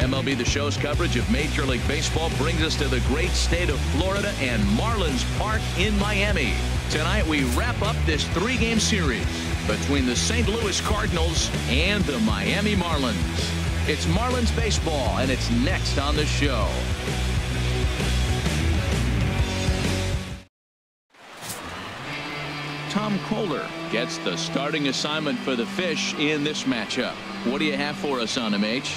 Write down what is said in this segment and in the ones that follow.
MLB The Show's coverage of Major League Baseball brings us to the great state of Florida and Marlins Park in Miami. Tonight we wrap up this 3-game series between the St. Louis Cardinals and the Miami Marlins. It's Marlins Baseball, and it's next on the show. Tom Kohler gets the starting assignment for the Fish in this matchup. What do you have for us on him, H?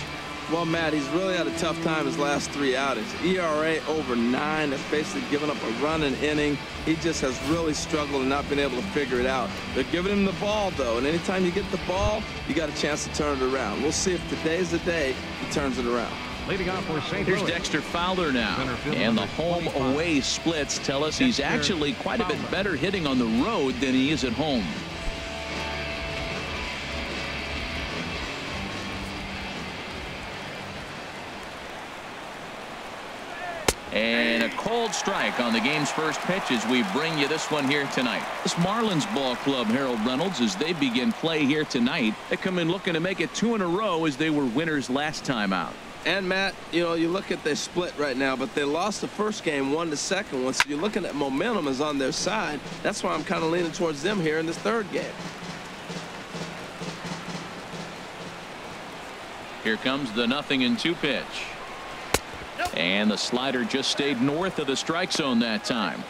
Well, Matt, he's really had a tough time his last 3 outings. ERA over 9. That's basically giving up a run an inning. He just has really struggled and not been able to figure it out. They're giving him the ball, though, and anytime you get the ball, you got a chance to turn it around. We'll see if today's the day he turns it around. Leading off for St. Here's Louis. Dexter Fowler now, and the home-away splits tell us he's actually quite a bit better hitting on the road than he is at home. And a cold strike on the game's first pitch as we bring you this one here tonight. This Marlins ball club, Harold Reynolds, as they begin play here tonight. They come in looking to make it 2 in a row as they were winners last time out. And, Matt, you know, you look at they split right now, but they lost the first game, won the second one. So you're looking at momentum is on their side. That's why I'm kind of leaning towards them here in this 3rd game. Here comes the 0-2 pitch. And the slider just stayed north of the strike zone that time.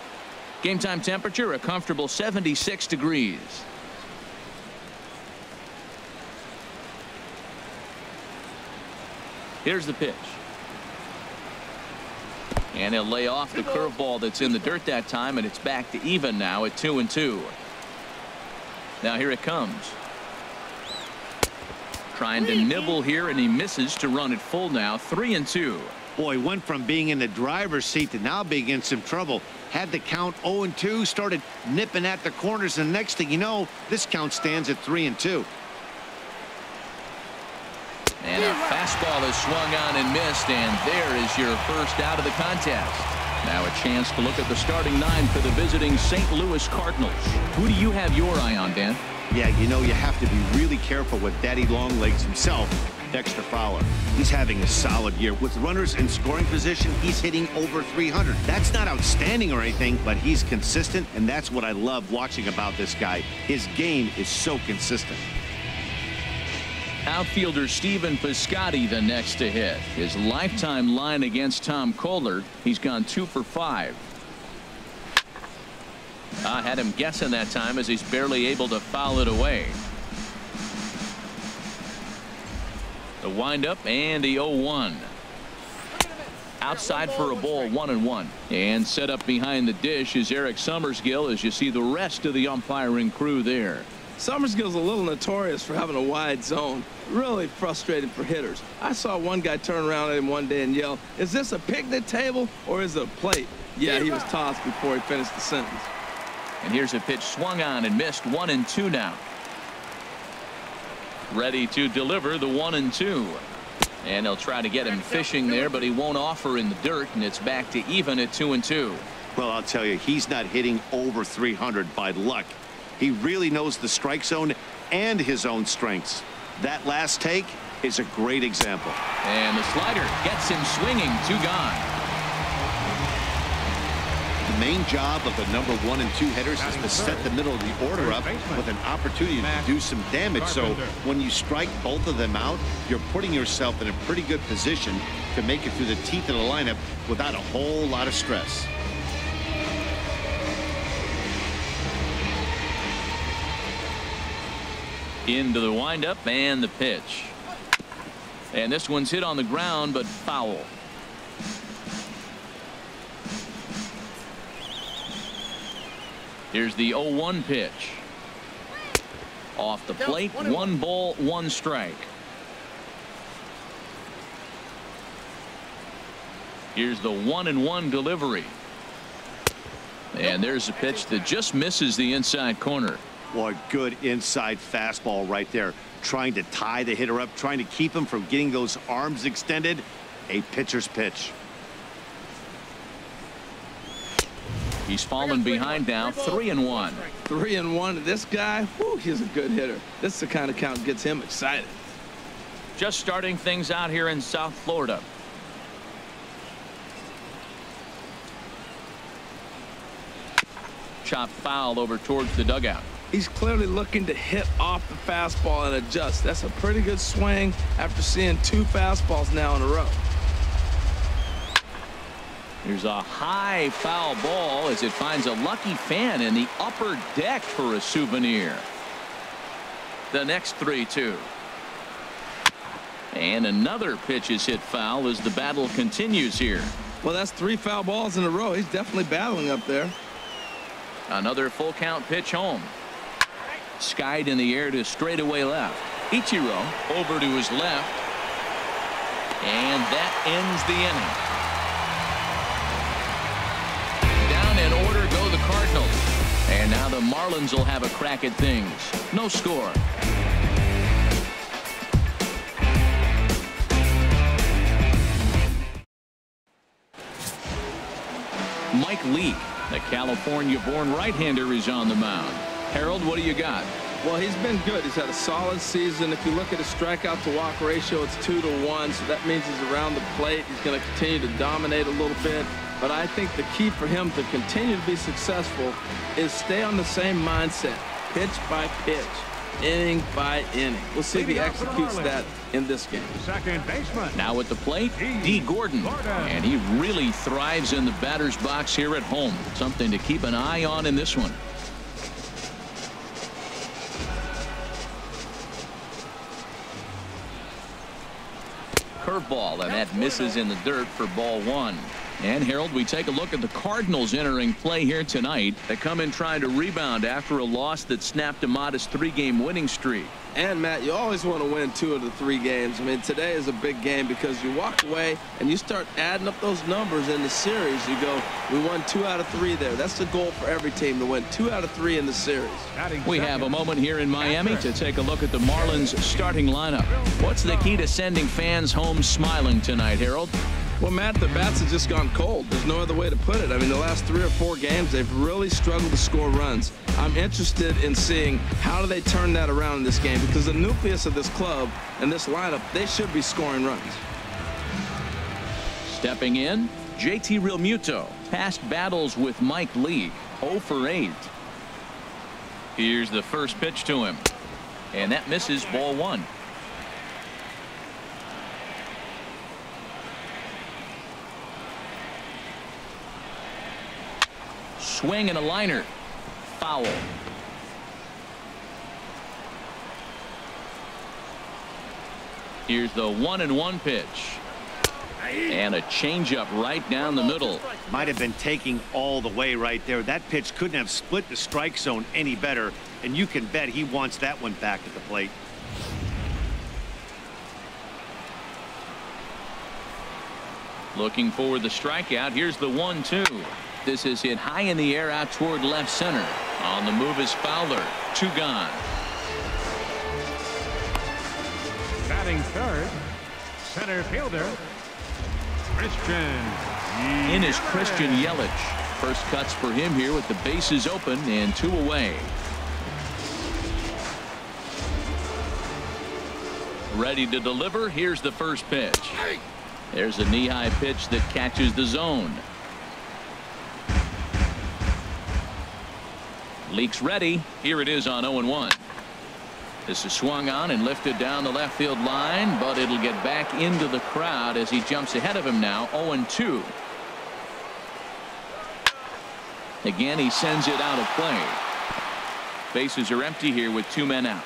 Game time temperature a comfortable 76 degrees. Here's the pitch. And he'll lay off the curveball that's in the dirt that time, and it's back to even now at 2-2. Now here it comes. Trying to nibble here, and he misses to run it full now. 3-2. Boy, went from being in the driver's seat to now being in some trouble. Had the count 0-2, started nipping at the corners, and the next thing you know, this count stands at 3-2. And a fastball is swung on and missed, and there is your first out of the contest. Now a chance to look at the starting 9 for the visiting St. Louis Cardinals. Who do you have your eye on, Dan? Yeah, you know, you have to be really careful with Daddy Longlegs himself, Dexter Fowler. He's having a solid year. With runners in scoring position, he's hitting over 300. That's not outstanding or anything, but he's consistent, and that's what I love watching about this guy. His game is so consistent. Outfielder Stephen Piscotty the next to hit. His lifetime line against Tom Kohler, he's gone 2 for 5. I had him guessing that time as he's barely able to foul it away. The windup and the 0-1. Outside for a ball, 1-1. And set up behind the dish is Eric Summersgill as you see the rest of the umpiring crew there. Summersgill's a little notorious for having a wide zone. Really frustrating for hitters. I saw one guy turn around at him one day and yell, "Is this a picnic table or is it a plate?" Yeah, he was tossed before he finished the sentence. And here's a pitch swung on and missed. 1-2 now. Ready to deliver the 1-2. And they'll try to get him fishing there, but he won't offer in the dirt, and it's back to even at 2-2. Well, I'll tell you, he's not hitting over 300 by luck. He really knows the strike zone and his own strengths. That last take is a great example. And the slider gets him swinging. 2 gone. The main job of the number 1 and 2 hitters is to set the middle of the order up with an opportunity to do some damage. So when you strike both of them out, you're putting yourself in a pretty good position to make it through the teeth of the lineup without a whole lot of stress. Into the windup and the pitch. And this one's hit on the ground, but foul. Here's the 0-1 pitch. Off the plate, 1 ball, 1 strike. Here's the 1-1 delivery. And there's a pitch that just misses the inside corner. Boy, good inside fastball right there. Trying to tie the hitter up, trying to keep him from getting those arms extended. A pitcher's pitch. He's fallen behind now. 3-1. 3-1. This guy, whew, he's a good hitter. This is the kind of count that gets him excited. just starting things out here in South Florida. Chopped foul over towards the dugout. He's clearly looking to hit off the fastball and adjust. That's a pretty good swing after seeing 2 fastballs now in a row. Here's a high foul ball as it finds a lucky fan in the upper deck for a souvenir. The next 3-2. And another pitch is hit foul as the battle continues here. Well, that's 3 foul balls in a row. He's definitely battling up there. Another full count pitch home. Skied in the air to straightaway left. Ichiro over to his left. And that ends the inning. Down in order go the Cardinals. And now the Marlins will have a crack at things. No score. Mike Leake, the California-born right-hander, is on the mound. Harold, what do you got? Well, he's been good. He's had a solid season. If you look at his strikeout to walk ratio, it's 2-to-1, so that means he's around the plate. He's going to continue to dominate a little bit. But I think the key for him to continue to be successful is stay on the same mindset, pitch by pitch, inning by inning. We'll see if he executes that in this game. Second baseman. Now at the plate, D. Gordon. And he really thrives in the batter's box here at home. Something to keep an eye on in this one. Curveball, and that misses in the dirt for ball 1. And Harold, we take a look at the Cardinals entering play here tonight. They come in trying to rebound after a loss that snapped a modest 3-game winning streak. And Matt, you always want to win 2 of the 3 games. I mean, today is a big game because you walk away and you start adding up those numbers in the series. You go, we won 2 out of 3 there. That's the goal for every team, to win 2 out of 3 in the series. We have a moment here in Miami to take a look at the Marlins starting lineup. What's the key to sending fans home smiling tonight, Harold? Well, Matt, the bats have just gone cold. There's no other way to put it. I mean, the last 3 or 4 games, they've really struggled to score runs. I'm interested in seeing how do they turn that around in this game, because the nucleus of this club and this lineup, they should be scoring runs. Stepping in, JT Realmuto. Past battles with Mike Leake, 0 for 8. Here's the first pitch to him. And that misses, ball 1. Swing and a liner. Foul. Here's the 1-1 pitch. And a changeup right down the middle. Might have been taking all the way right there. That pitch couldn't have split the strike zone any better. And you can bet he wants that one back at the plate. Looking for the strikeout. Here's the 1-2. This is hit high in the air out toward left center. On the move is Fowler. 2 gone. Batting third, center fielder, Christian. In is Christian Yelich. First cuts for him here with the bases open and 2 away. Ready to deliver. Here's the first pitch. There's a knee-high pitch that catches the zone. Leaks ready. Here it is on 0-1. This is swung on and lifted down the left field line, but it'll get back into the crowd as he jumps ahead of him now. 0-2. Again, he sends it out of play. Bases are empty here with 2 men out.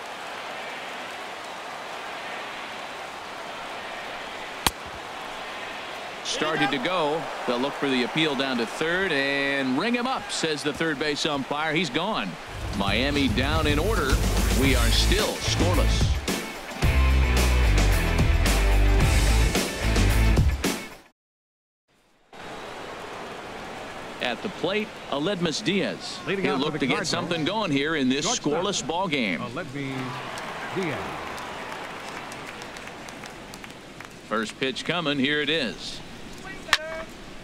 Started to go. They'll look for the appeal down to third and ring him up, says the third base umpire. He's gone. Miami down in order. We are still scoreless. At the plate, Aledmus Diaz. He'll look to get something going here in this scoreless ball game. First pitch coming. Here it is.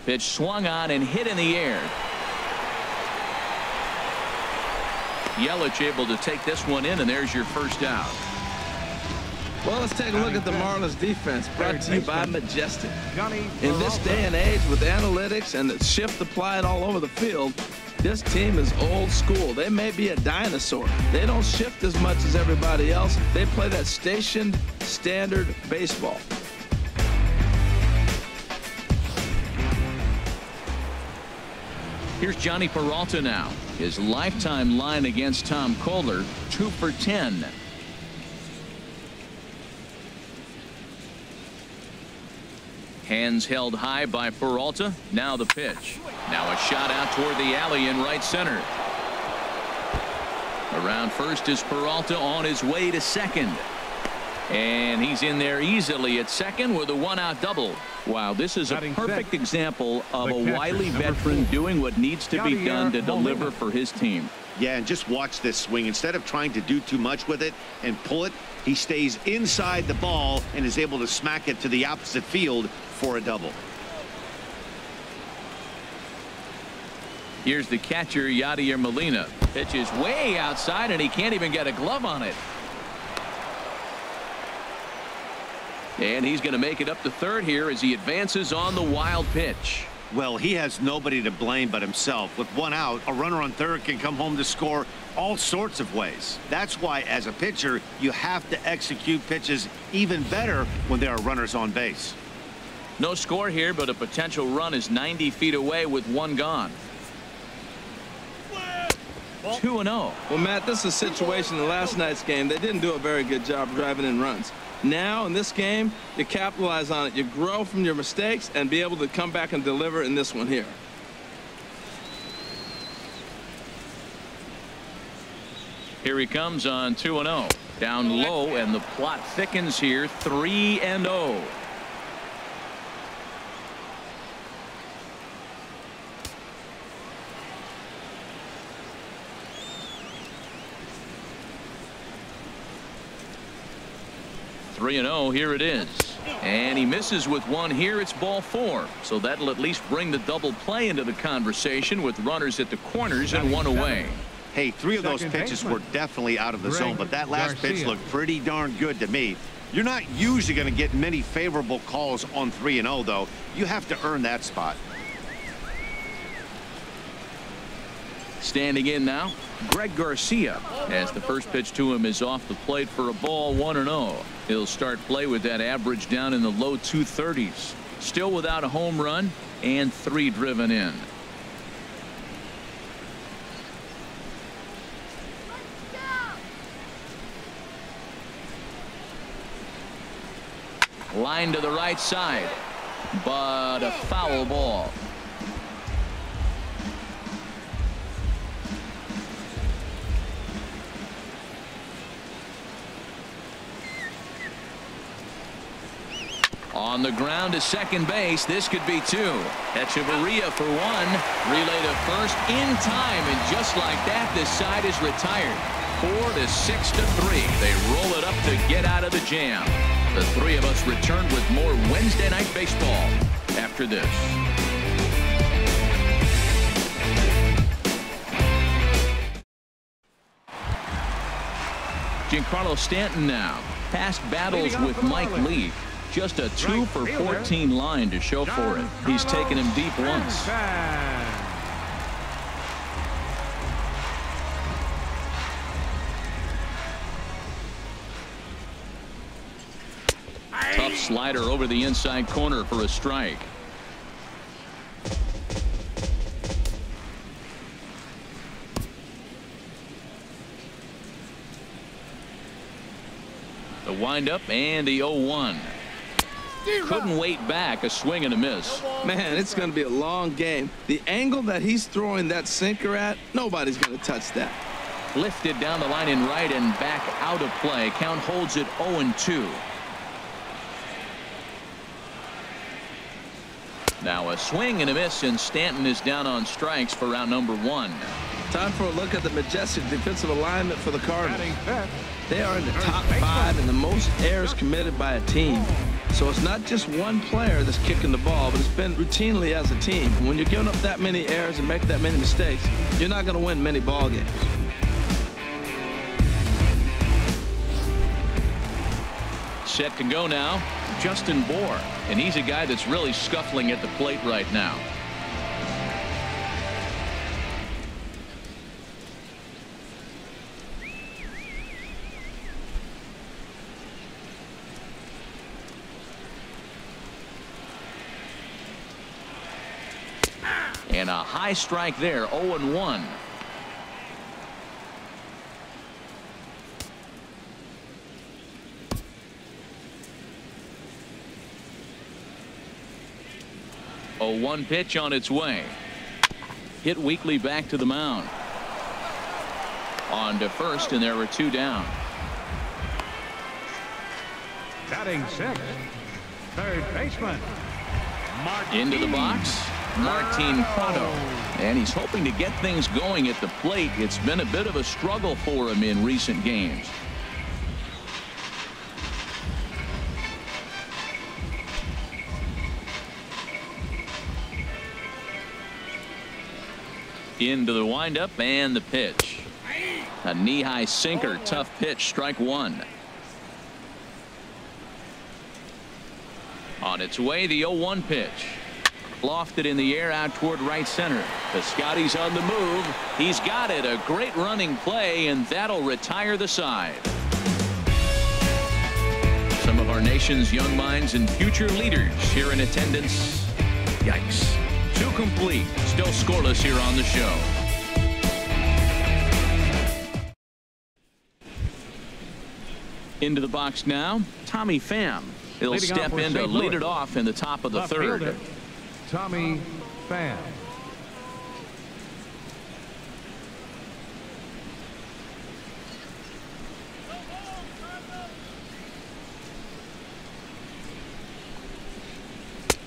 Pitch swung on and hit in the air. Yelich able to take this one in, and there's your first out. Well, let's take a look at the Marlins defense, brought to you by Majestic. Johnny In this day and age, with analytics and the shift applied all over the field, this team is old school. They may be a dinosaur. They don't shift as much as everybody else. They play that stationed, standard baseball. Here's Johnny Peralta now. His lifetime line against Tom Kohler, 2 for 10. Hands held high by Peralta. Now the pitch. Now a shot out toward the alley in right center. Around first is Peralta on his way to second. And he's in there easily at second with a one-out double. Wow, this is a perfect example of a wily veteran doing what needs to be done to deliver for his team. Yeah, and just watch this swing. Instead of trying to do too much with it and pull it, he stays inside the ball and is able to smack it to the opposite field for a double. Here's the catcher, Yadier Molina. Pitch is way outside, and he can't even get a glove on it. And he's going to make it up to third here as he advances on the wild pitch. Well, he has nobody to blame but himself. With one out, a runner on third can come home to score all sorts of ways. That's why, as a pitcher, you have to execute pitches even better when there are runners on base. No score here, but a potential run is 90 feet away with one gone. 2-0. Well, Matt, this is a situation in last night's game. They didn't do a very good job driving in runs. Now, in this game, you capitalize on it. You grow from your mistakes and be able to come back and deliver in this one here. Here he comes on 2-0. Down low, and the plot thickens here. 3-0. Here it is, and he misses with one here. It's ball 4, so that'll at least bring the double play into the conversation with runners at the corners and one away. Hey, 3 of those pitches were definitely out of the zone, but that last pitch looked pretty darn good to me. You're not usually going to get many favorable calls on 3-0, though. You have to earn that spot. Standing in now, Greg Garcia, as the first pitch to him is off the plate for a ball. 1-0. He'll start play with that average down in the low 230s. Still without a home run and 3 driven in. Line to the right side, but a foul ball. On the ground to second base. This could be 2. Echeverria for 1. Relay to first in time, and just like that, this side is retired. 4-6-3. They roll it up to get out of the jam. The 3 of us return with more Wednesday Night Baseball after this. Giancarlo Stanton now. Past battles with Mike Lee. Just a 2 for 14 line to show for it. He's taken him deep once. Tough slider over the inside corner for a strike. The windup and the 0-1. Couldn't wait back. A swing and a miss. Man, it's going to be a long game. The angle that he's throwing that sinker at, nobody's going to touch that. Lifted down the line in right and back out of play. Count holds it 0-2. Now a swing and a miss, and Stanton is down on strikes for round number 1. Time for a look at the Majestic defensive alignment for the Cardinals. They are in the top 5 in the most errors committed by a team. So it's not just one player that's kicking the ball, but it's been routinely as a team. When you're giving up that many errors and making that many mistakes, you're not going to win many ball games. Set to go now, Justin Bohr, and he's a guy that's really scuffling at the plate right now. And a high strike there, 0-1. A 1 pitch on its way. Hit weakly back to the mound. On to first, and there were 2 down. Batting 6th, third baseman. Into the box, Martin Prado. And he's hoping to get things going at the plate. It's been a bit of a struggle for him in recent games. Into the windup and the pitch. A knee-high sinker, tough pitch, strike 1. On its way, the 0-1 pitch. Lofted in the air out toward right center. Piscotty's on the move. He's got it. A great running play, and that'll retire the side. Some of our nation's young minds and future leaders here in attendance. Yikes. 2 complete. Still scoreless here on the show. Into the box now, Tommy Pham. He'll step in to lead it off in the top of the third. Tommy Pham.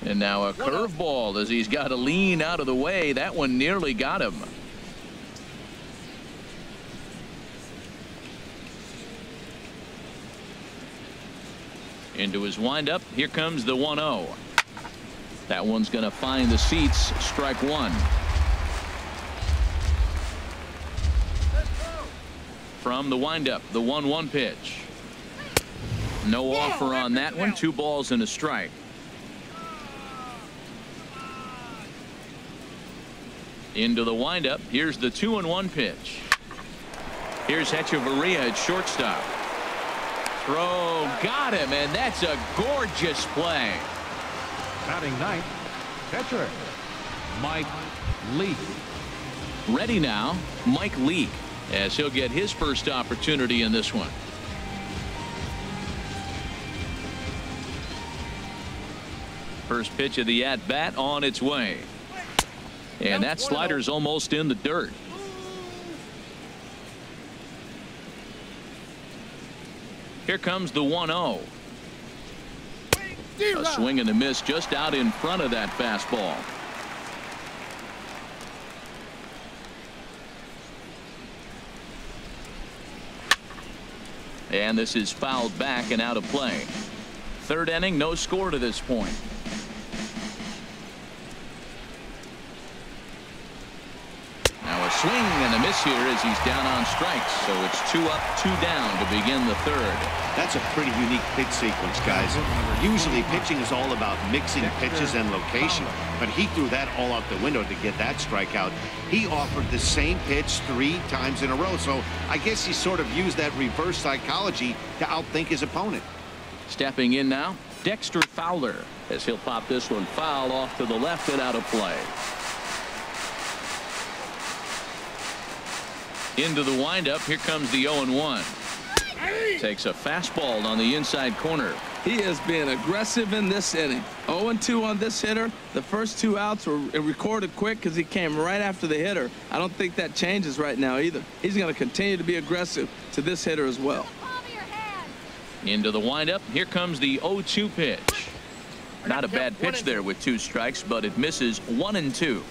And now a curveball as he's got to lean out of the way. That one nearly got him. Into his windup. Here comes the 1-0. That one's going to find the seats. Strike 1. From the windup, the 1-1 pitch. No offer on that one. 2 balls and a strike. Into the windup. Here's the 2-1 pitch. Here's Hechavarria at shortstop. Throw, got him, and that's a gorgeous play. Batting 9th, catcher Mike Leake. Ready now, Mike Leake, as he'll get his first opportunity in this one. First pitch of the at-bat on its way. And that slider's almost in the dirt. Here comes the 1-0. A swing and a miss just out in front of that fastball. And this is fouled back and out of play. Third inning, no score to this point. Now a swing and a miss here as he's down on strikes. So it's 2 up, 2 down to begin the third. That's a pretty unique pitch sequence, guys. Usually pitching is all about mixing pitches and location, but he threw that all out the window to get that strikeout. He offered the same pitch 3 times in a row, so I guess he sort of used that reverse psychology to outthink his opponent. Stepping in now, Dexter Fowler, as he'll pop this one foul off to the left and out of play. Into the windup. Here comes the 0-1. Takes a fastball on the inside corner. He is being aggressive in this inning. 0-2 on this hitter. The first 2 outs were recorded quick because he came right after the hitter. I don't think that changes right now either. He's going to continue to be aggressive to this hitter as well. Into the windup. Here comes the 0-2 pitch. Not a bad pitch there with 2 strikes, but it misses 1-2.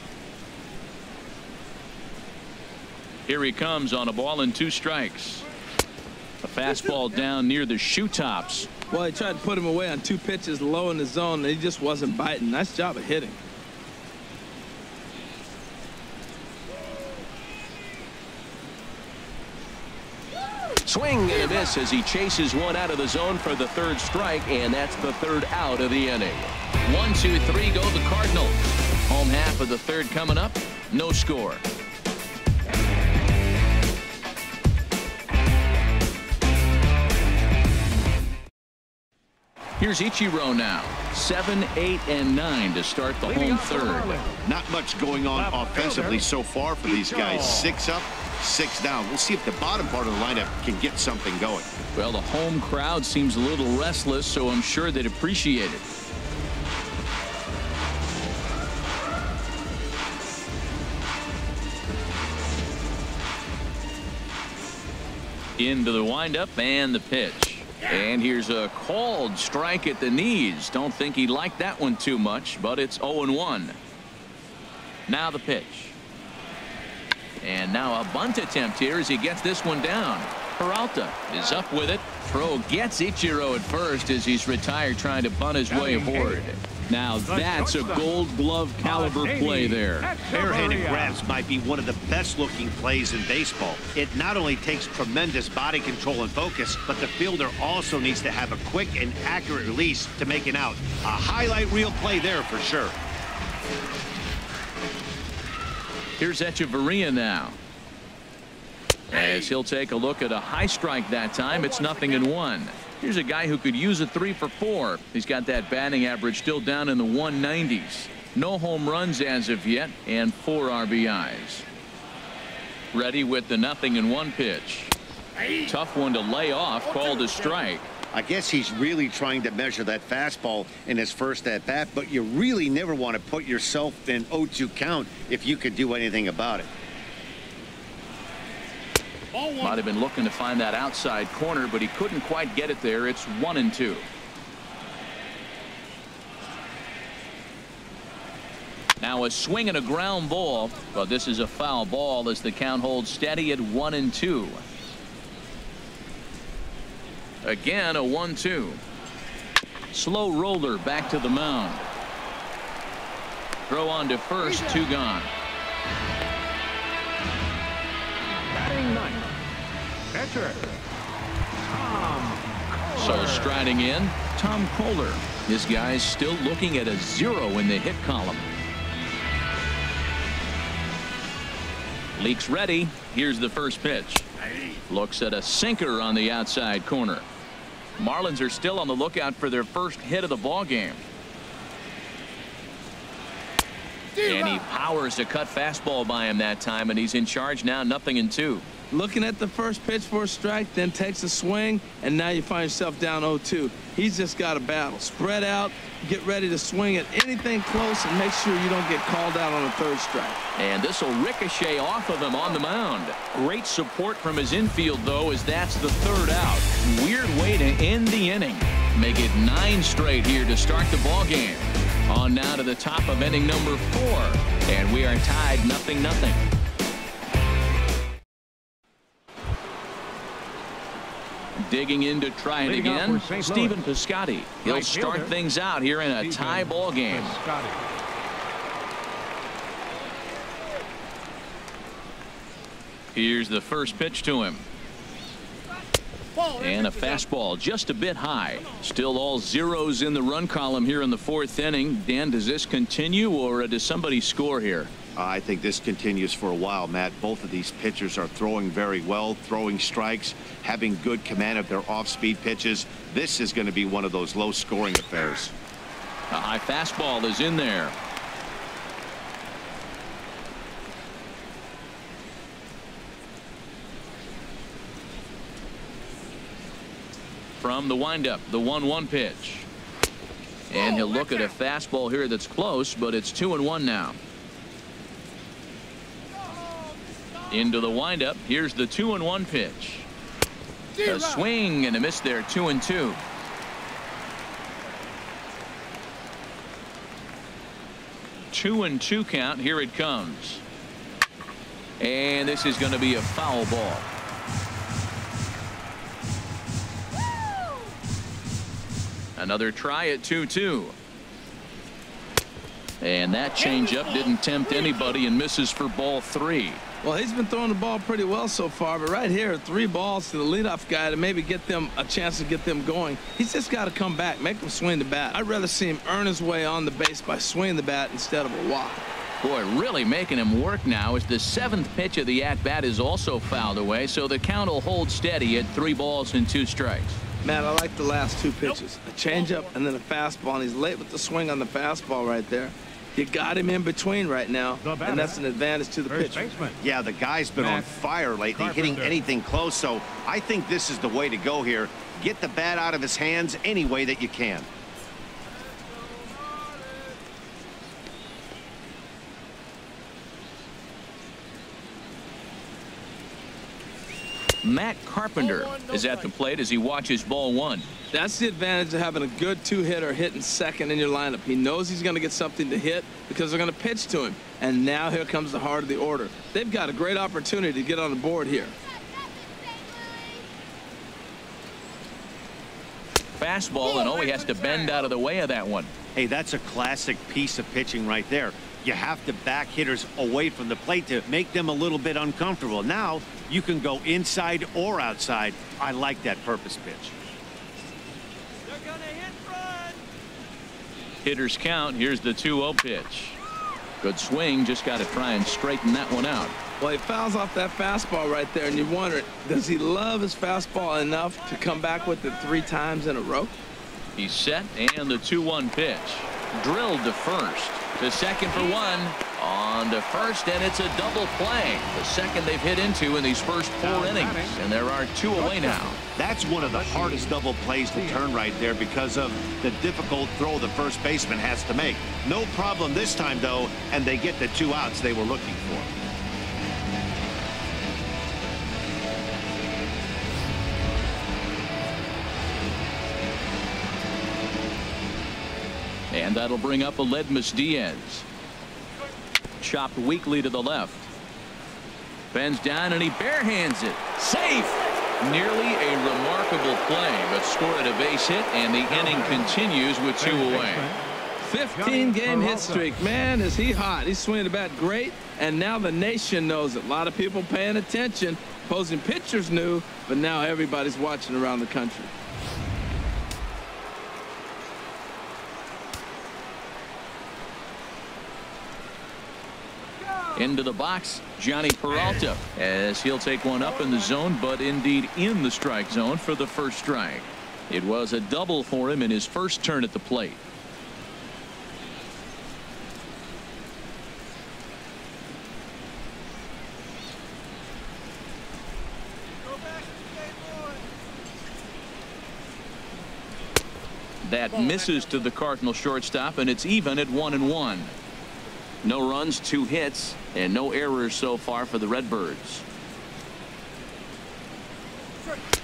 Here he comes on a ball and 2 strikes. A fastball down near the shoe tops. Well, he tried to put him away on 2 pitches low in the zone, and he just wasn't biting. Nice job of hitting. Swing and a miss as he chases one out of the zone for the third strike, and that's the third out of the inning. 1, 2, 3 go the Cardinals. Home half of the third coming up. No score. Here's Ichiro now. 7, 8, and 9 to start the home third. Not much going on offensively so far for these guys. 6 up, 6 down. We'll see if the bottom part of the lineup can get something going. Well, the home crowd seems a little restless, so I'm sure they'd appreciate it. Into the windup and the pitch. And here's a called strike at the knees. Don't think he liked that one too much, but it's 0-1. Now the pitch. And now a bunt attempt here as he gets this one down. Peralta is up with it. Throw gets Ichiro at first as he's retired trying to bunt his way aboard. Now that's a Gold Glove caliber play there. Barehanded grabs might be one of the best looking plays in baseball. It not only takes tremendous body control and focus, but the fielder also needs to have a quick and accurate release to make an out. A highlight reel play there for sure. Here's Echeverria now. As he'll take a look at a high strike that time. It's 0-1. Here's a guy who could use a 3 for 4. He's got that batting average still down in the 190s. No home runs as of yet, and 4 RBIs. Ready with the 0-1 pitch. Tough one to lay off, called a strike. I guess he's really trying to measure that fastball in his first at bat, but you really never want to put yourself in 0-2 count if you could do anything about it. Might have been looking to find that outside corner, but he couldn't quite get it there. It's 1-2. Now a swing and a ground ball, but this is a foul ball as the count holds steady at 1-2. Again a 1-2. Slow roller back to the mound. Throw on to first, 2 gone. Batting ninth, pitcher, Tom Kohler. So striding in, Tom Kohler. This guy's still looking at a 0 in the hit column. Leaks ready. Here's the first pitch. Looks at a sinker on the outside corner. Marlins are still on the lookout for their first hit of the ball game. And he powers a cut fastball by him that time, and he's in charge now, 0-2. Looking at the first pitch for a strike, then takes a swing, and now you find yourself down 0-2. He's just got a battle. Spread out, get ready to swing at anything close, and make sure you don't get called out on the third strike. And this will ricochet off of him on the mound. Great support from his infield, though, as that's the third out. Weird way to end the inning. Make it 9 straight here to start the ball game. On now to the top of inning number 4, and we are tied 0-0. Digging in to try it again, Stephen Piscotty. He'll start things out here in a tie ball game. Here's the first pitch to him. And a fastball just a bit high. Still all zeros in the run column here in the 4th inning. Dan, does this continue, or does somebody score here? I think this continues for a while, Matt. Both of these pitchers are throwing very well, throwing strikes, having good command of their off-speed pitches. This is going to be one of those low-scoring affairs. A high fastball is in there. From the windup, the 1-1 pitch. And he'll look at a fastball here that's close, but it's 2-1 now. Into the windup. Here's the 2-1 pitch. A swing and a miss there. 2-2. Two and 2 count. Here it comes. And this is going to be a foul ball. Another try at 2-2. And that changeup didn't tempt anybody and misses for ball 3. Well, he's been throwing the ball pretty well so far, but right here, 3 balls to the leadoff guy to maybe get them a chance to get them going. He's just got to come back, make him swing the bat. I'd rather see him earn his way on the base by swinging the bat instead of a walk. Boy, really making him work now as the 7th pitch of the at-bat is also fouled away, so the count will hold steady at 3 balls and 2 strikes. Matt, I like the last 2 pitches. A changeup and then a fastball, and he's late with the swing on the fastball right there. You got him in between right now, and that's an advantage to the pitcher. Yeah, the guy's been on fire lately, hitting anything close, so I think this is the way to go here. Get the bat out of his hands any way that you can. Matt Carpenter is at the plate as he watches ball 1. That's the advantage of having a good 2-hitter hitting second in your lineup. He knows he's going to get something to hit because they're going to pitch to him. And now here comes the heart of the order. They've got a great opportunity to get on the board here. Fastball, and he has to bend out of the way of that one. Hey, that's a classic piece of pitching right there. You have to back hitters away from the plate to make them a little bit uncomfortable. Now you can go inside or outside. I like that purpose pitch. They're gonna hit front. Hitters count. Here's the 2-0 pitch. Good swing. Just got to try and straighten that one out. Well, he fouls off that fastball right there, and you wonder, does he love his fastball enough to come back with it 3 times in a row? He's set, and the 2-1 pitch. Drilled to first. To second for 1. On to first, and it's a double play. The second they've hit into in these first 4 innings, and there are 2 away now. That's one of the hardest double plays to turn right there because of the difficult throw the first baseman has to make. No problem this time, though, and they get the 2 outs they were looking for. And that'll bring up Aledmus Diaz. Chopped weakly to the left. Bends down and he barehands it. Safe. Nearly a remarkable play, but scored at a base hit, and the inning continues with 2 away. 15-game hit streak. Man, is he hot. He's swinging the bat great, and now the nation knows it. A lot of people paying attention. Opposing pitchers knew, but now everybody's watching around the country. Into the box, Johnny Peralta, as he'll take one up in the zone, but indeed in the strike zone for the first strike. It was a double for him in his first turn at the plate. That misses to the Cardinal shortstop, and it's even at 1-1. No runs, 2 hits, and no errors so far for the Redbirds.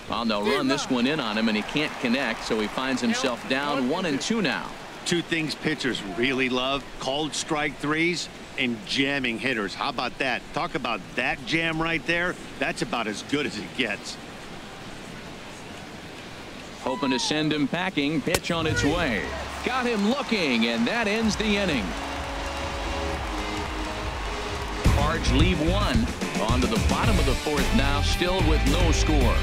Well, they'll run this one in on him, and he can't connect, so he finds himself down 1-2 now. 2 things pitchers really love: called strike 3s and jamming hitters. How about that? Talk about that jam right there. That's about as good as it gets. Hoping to send him packing. Pitch on its way. Got him looking, and that ends the inning. Cards leave 1. On to the bottom of the 4th now, still with no score.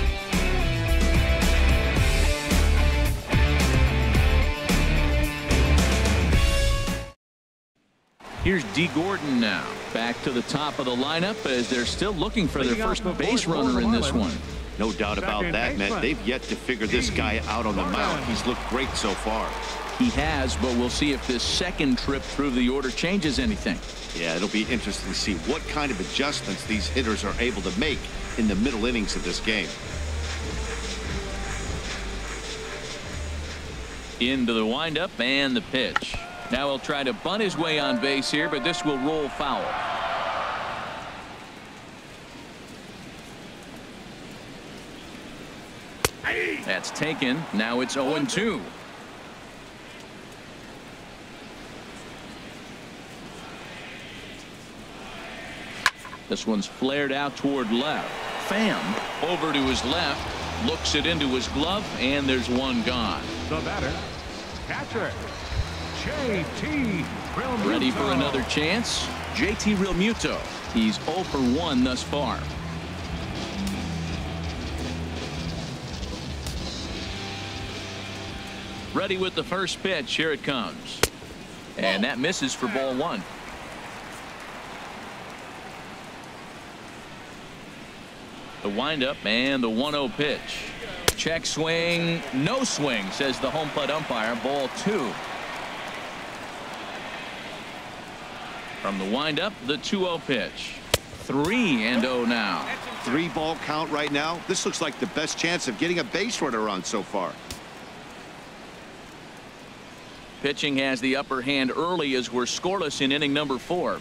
Here's D. Gordon now. Back to the top of the lineup as they're still looking for their first base runner in this one. No doubt about that, Matt. They've yet to figure this guy out on the mound. He's looked great so far. He has, but we'll see if this second trip through the order changes anything. Yeah, it'll be interesting to see what kind of adjustments these hitters are able to make in the middle innings of this game. Into the windup and the pitch. Now he'll try to bunt his way on base here, but this will roll foul. That's taken. Now it's 0-2. This one's flared out toward left. Pham over to his left, looks it into his glove, and there's one gone. The batter, catcher, J.T. Ready for another chance. JT Realmuto. He's 0 for 1 thus far. Ready with the first pitch. Here it comes. And that misses for ball 1. The windup and the 1-0 pitch. Check swing. No swing, says the home plate umpire. Ball 2. From the windup, the 2-0 pitch. 3-0 now. 3-ball count right now. This looks like the best chance of getting a base runner on so far. Pitching has the upper hand early as we're scoreless in inning number 4.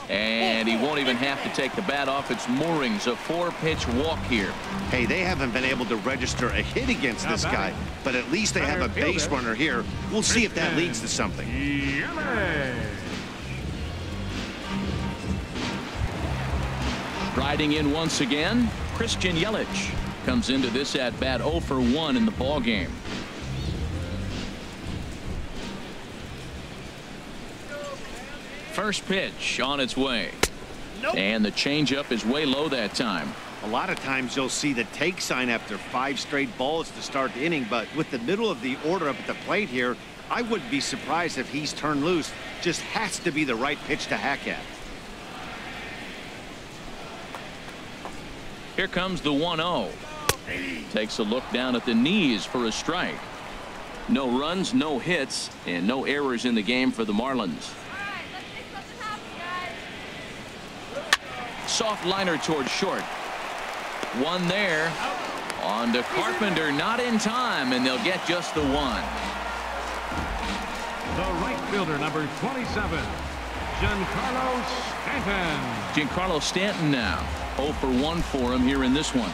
And he won't even have to take the bat off its moorings. A 4-pitch walk here. Hey, they haven't been able to register a hit against this guy, but at least they have a base runner here. We'll see if that leads to something. Riding in once again, Christian Yelich comes into this at bat 0 for 1 in the ball game. First pitch on its way. And the changeup is way low that time. A lot of times you'll see the take sign after 5 straight balls to start the inning, but with the middle of the order up at the plate here, I wouldn't be surprised if he's turned loose. Just has to be the right pitch to hack at. Here comes the 1-0. Takes a look down at the knees for a strike. No runs, no hits, and no errors in the game for the Marlins. Soft liner towards short. One there. On to Carpenter, not in time, and they'll get just the 1. The right fielder, number 27, Giancarlo Stanton. Giancarlo Stanton now 0 for 1 for him here in this one.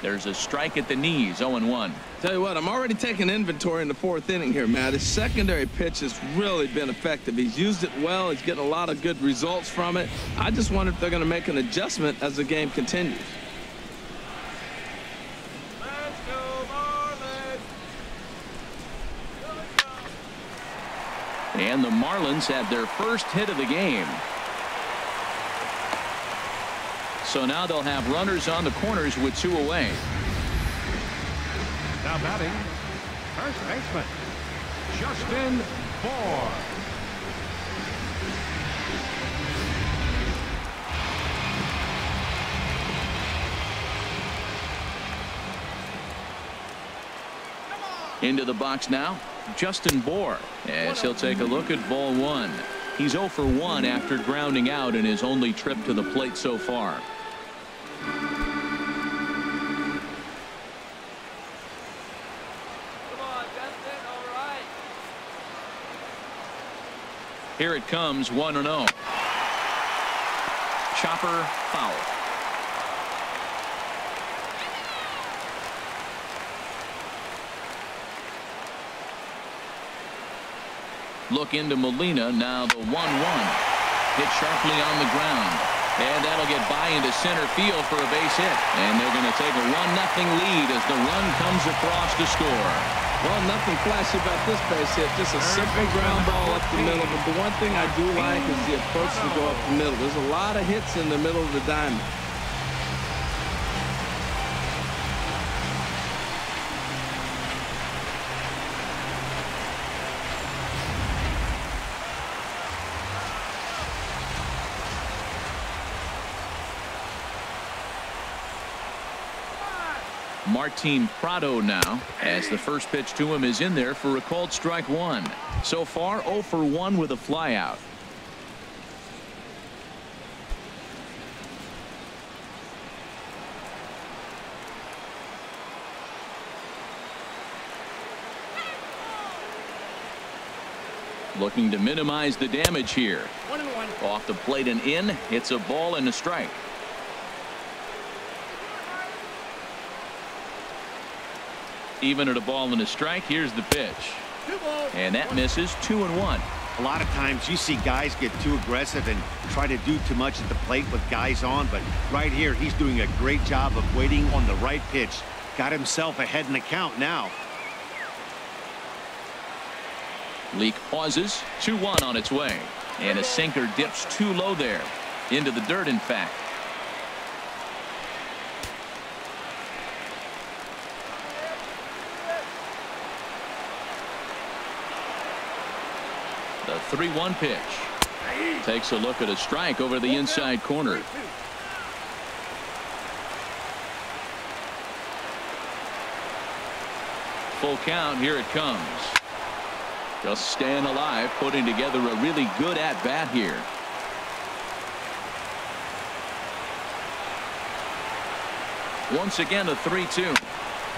There's a strike at the knees. 0-1. Tell you what, I'm already taking inventory in the 4th inning here, Matt. His secondary pitch has really been effective. He's used it well. He's getting a lot of good results from it. I just wonder if they're going to make an adjustment as the game continues. Let's go, Marlins. And the Marlins have their first hit of the game. So now they'll have runners on the corners with 2 away. Now batting, first baseman, Justin Bohr. Into the box now, Justin Bohr, as he'll take a look at ball 1. He's 0 for 1 after grounding out in his only trip to the plate so far. Here it comes, 1-0. Chopper foul. Look into Molina, now the 1-1. Hit sharply on the ground. And that'll get by into center field for a base hit. And they're going to take a 1-0 lead as the run comes across to score. Well, nothing flashy about this base hit. Just a simple ground ball up the middle. But the one thing I do like is the approach to go up the middle. There's a lot of hits in the middle of the diamond. Martin Prado now, as the first pitch to him is in there for a called strike 1. So far 0 for 1 with a flyout. Looking to minimize the damage here. 1-1. Off the plate and in. It's a ball and a strike. Even at a ball and a strike. Here's the pitch. And that misses. 2-1. A lot of times you see guys get too aggressive and try to do too much at the plate with guys on, but right here he's doing a great job of waiting on the right pitch. Got himself ahead in the count now. Leak pauses. 2-1 on its way. And a sinker dips too low there. Into the dirt, in fact. The 3-1 pitch. Takes a look at a strike over the inside corner. Full count. Here it comes. Just staying alive, putting together a really good at-bat here. Once again, a 3-2.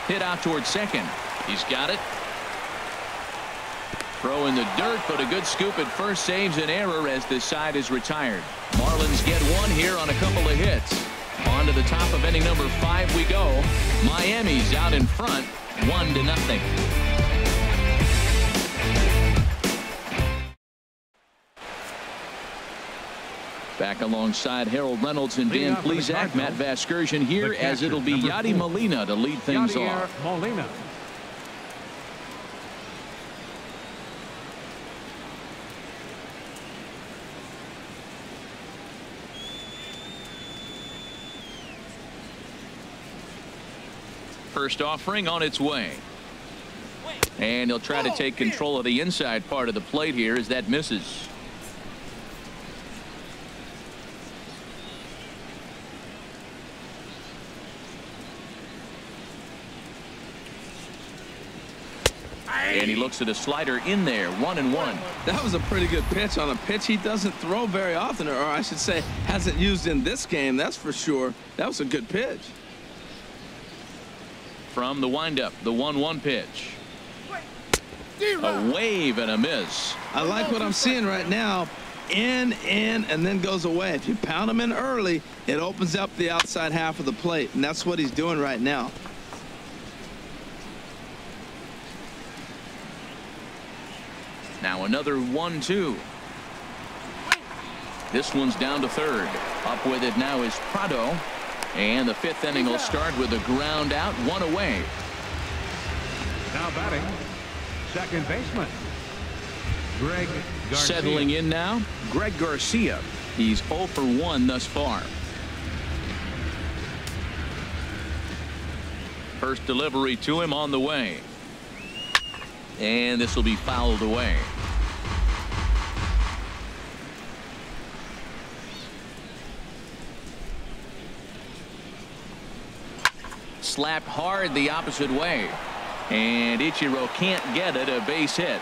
Hit out towards second. He's got it. Throw in the dirt, but a good scoop at first saves an error as this side is retired. Marlins get one here on a couple of hits. On to the top of inning number 5 we go. Miami's out in front, 1-0. Back alongside Harold Reynolds and Dan Plesac, Matt Vasgersian here, as it'll be Yadi Molina to lead things off. Molina. First offering on its way. And he'll try to take control of the inside part of the plate here as that misses. And he looks at a slider in there, 1-1. That was a pretty good pitch on a pitch he doesn't throw very often, or I should say hasn't used in this game, that's for sure. That was a good pitch. From the windup, the 1-1 pitch. A wave and a miss. I like what I'm seeing right now. In, and then goes away. If you pound him in early, it opens up the outside half of the plate, and that's what he's doing right now. Now another 1-2. This one's down to third. Up with it now is Prado. And the 5th inning will start with a ground out, 1 away. Now batting, second baseman, Greg Garcia. Settling in now, Greg Garcia. He's 0 for 1 thus far. First delivery to him on the way. And this will be fouled away. Slapped hard the opposite way. And Ichiro can't get it, a base hit.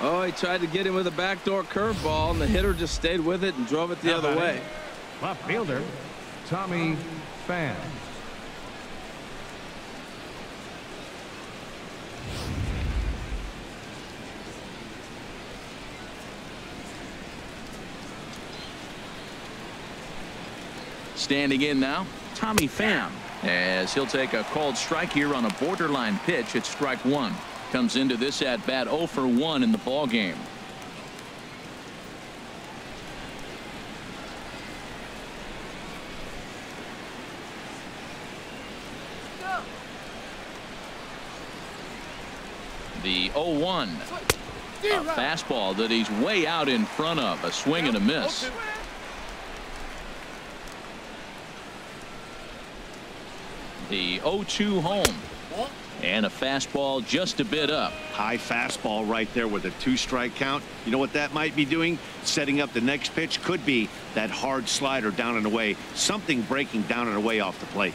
Oh, he tried to get him with a backdoor curveball, and the hitter just stayed with it and drove it the other way. Left fielder, Tommy Pham. Standing in now, Tommy Pham, as he'll take a called strike here on a borderline pitch at strike 1. Comes into this at bat 0 for 1 in the ball game. The 0-1. A fastball that he's way out in front of. A swing and a miss. The 0-2 home. And a fastball just a bit up. High fastball right there with a 2-strike count. You know what that might be doing? Setting up the next pitch. Could be that hard slider down and away. Something breaking down and away off the plate.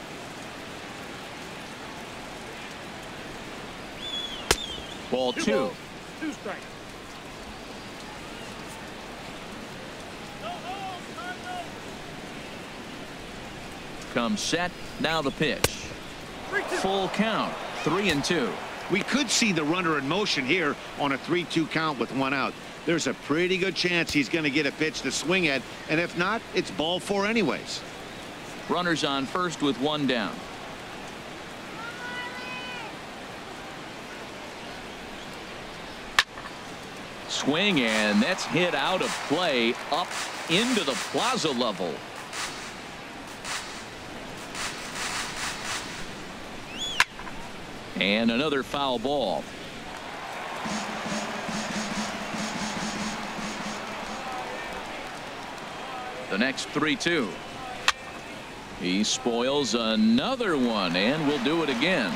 Ball 2. 2 strikes. Comes set. Now the pitch. Full count. 3-2. We could see the runner in motion here on a 3-2 count with 1 out. There's a pretty good chance he's going to get a pitch to swing at, and if not, it's ball 4 anyways. Runners on first with 1 down. Swing, and that's hit out of play up into the plaza level. And another foul ball. The next 3-2. He spoils another one, and will do it again.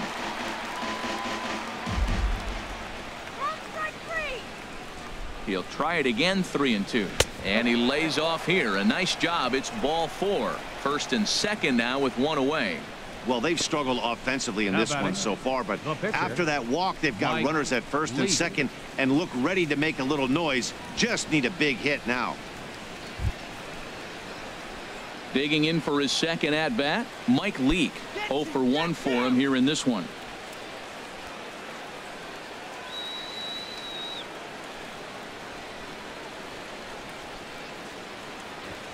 He'll try it again, 3-2. And he lays off here. A nice job. It's ball 4. First and second now with one away. Well, they've struggled offensively in this one so far, but after that walk, they've got runners at first and second and look ready to make a little noise. Just need a big hit now. Digging in for his second at bat, Mike Leake. 0 for 1 for him here in this one.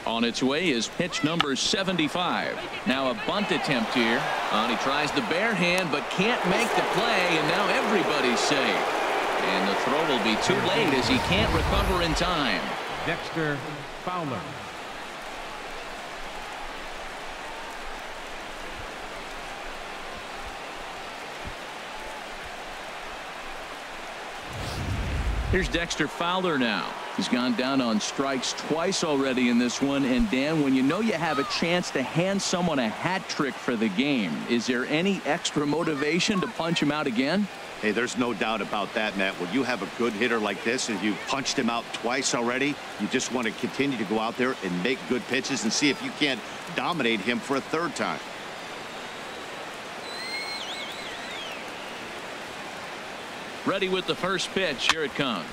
On its way is pitch number 75. Now a bunt attempt here. He tries the bare hand but can't make the play, and now everybody's safe. And the throw will be too late as he can't recover in time. Dexter Fowler. Here's Dexter Fowler now. He's gone down on strikes twice already in this one. And Dan, when you know you have a chance to hand someone a hat trick for the game, is there any extra motivation to punch him out again? Hey, there's no doubt about that, Matt. When you have a good hitter like this and you punched him out twice already, you just want to continue to go out there and make good pitches and see if you can't dominate him for a third time. Ready with the first pitch. Here it comes.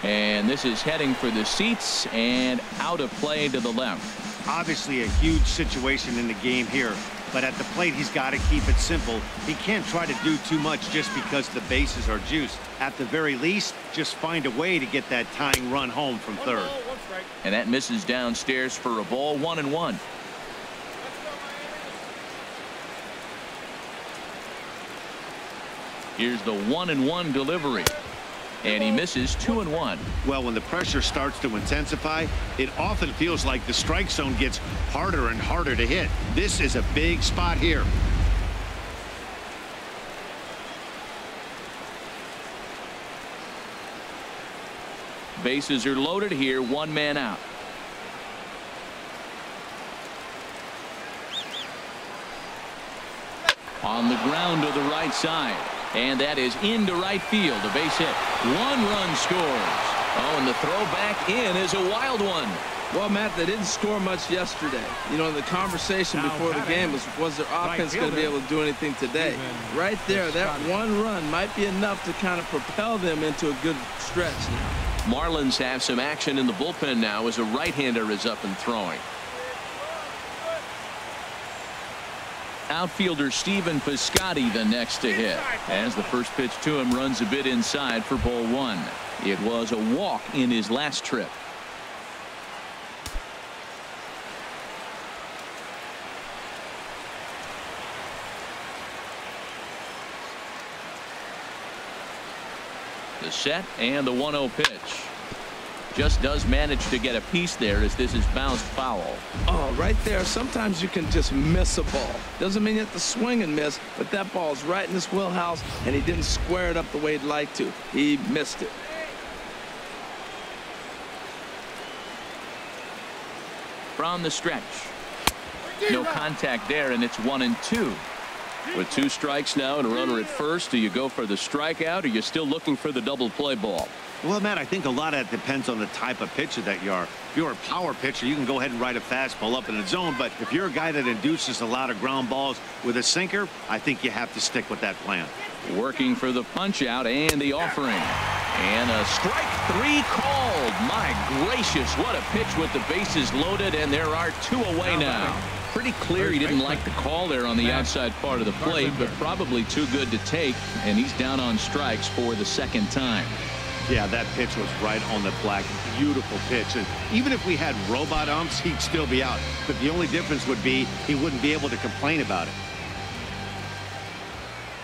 And this is heading for the seats and out of play to the left. Obviously a huge situation in the game here, but at the plate he's got to keep it simple. He can't try to do too much just because the bases are juiced. At the very least, just find a way to get that tying run home from third. And that misses downstairs for a ball. 1-1. Here's the 1-1 delivery. And he misses. 2-1. Well, when the pressure starts to intensify, it often feels like the strike zone gets harder and harder to hit. This is a big spot here. Bases are loaded here. One man out. On the ground to the right side. And that is into right field. A base hit. 1 run scores. Oh, and the throw back in is a wild one. Well, Matt, they didn't score much yesterday. You know, the conversation before the game was their offense going to be able to do anything today? Right there, that 1 run might be enough to kind of propel them into a good stretch now. Marlins have some action in the bullpen now as a right-hander is up and throwing. Outfielder Stephen Piscotty the next to hit, as the first pitch to him runs a bit inside for ball 1. It was a walk in his last trip. The set and the 1-0 pitch. Just does manage to get a piece there as this is bounced foul. Oh, right there. Sometimes you can just miss a ball. Doesn't mean you have to swing and miss, but that ball's right in his wheelhouse, and he didn't square it up the way he'd like to. He missed it. From the stretch. No contact there, and it's 1-2. With 2 strikes now and a runner at first, do you go for the strikeout, or are you still looking for the double play ball? Well, Matt, I think a lot of that depends on the type of pitcher that you are. If you're a power pitcher, you can go ahead and ride a fastball up in the zone. But if you're a guy that induces a lot of ground balls with a sinker, I think you have to stick with that plan. Working for the punch out and the offering. And a strike 3 called. My gracious, what a pitch with the bases loaded, and there are 2 away now. Pretty clear he didn't like the call there on the outside part of the plate, but probably too good to take, and he's down on strikes for the second time. Yeah, that pitch was right on the black. Beautiful pitch. And even if we had robot umps, he'd still be out. But the only difference would be he wouldn't be able to complain about it.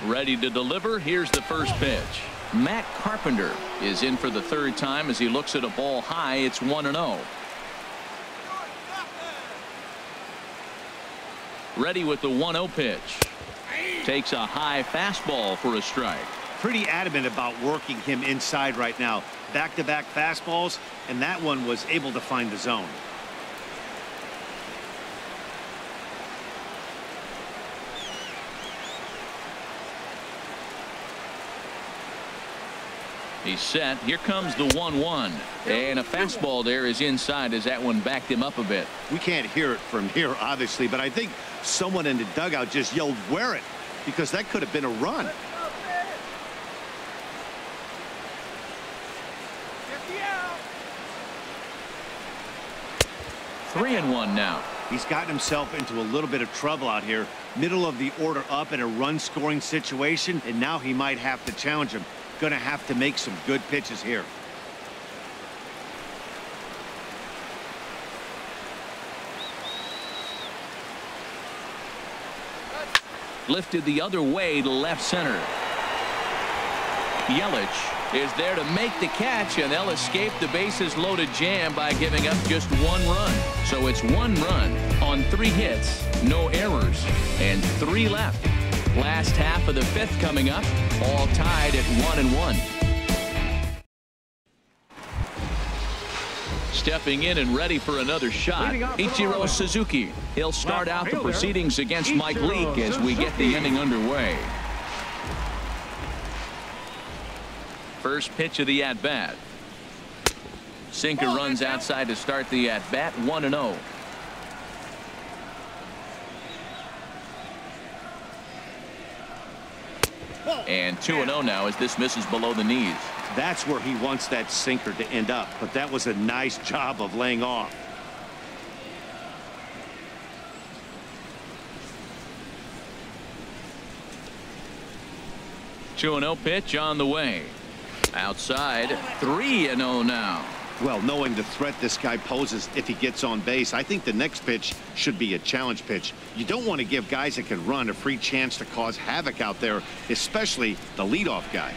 Ready to deliver. Here's the first pitch. Matt Carpenter is in for the third time as he looks at a ball high. It's 1-0. Ready with the 1-0 pitch. Takes a high fastball for a strike. Pretty adamant about working him inside right now. Back-to-back fastballs, and that one was able to find the zone. He's set. Here comes the 1-1. And a fastball there is inside as that one backed him up a bit. We can't hear it from here, obviously, but I think someone in the dugout just yelled, "Wear it," because that could have been a run. 3-1 now. He's gotten himself into a little bit of trouble out here. Middle of the order up in a run-scoring situation, and now he might have to challenge him. Going to have to make some good pitches here. Lifted the other way to left center. Yelich is there to make the catch, and they'll escape the bases loaded jam by giving up just 1 run. So it's 1 run on 3 hits, no errors, and 3 left. Last half of the 5th coming up, all tied at 1-1. Stepping in and ready for another shot, Ichiro Suzuki. He'll start out the proceedings against Mike Leake as we get the inning underway. First pitch of the at-bat. Sinker runs outside to start the at-bat, 1-0. And 2-0 now as this misses below the knees. That's where he wants that sinker to end up, but that was a nice job of laying off. Two 2-0 pitch on the way. Outside, 3-0 now. Well, knowing the threat this guy poses if he gets on base, I think the next pitch should be a challenge pitch. You don't want to give guys that can run a free chance to cause havoc out there, especially the leadoff guy.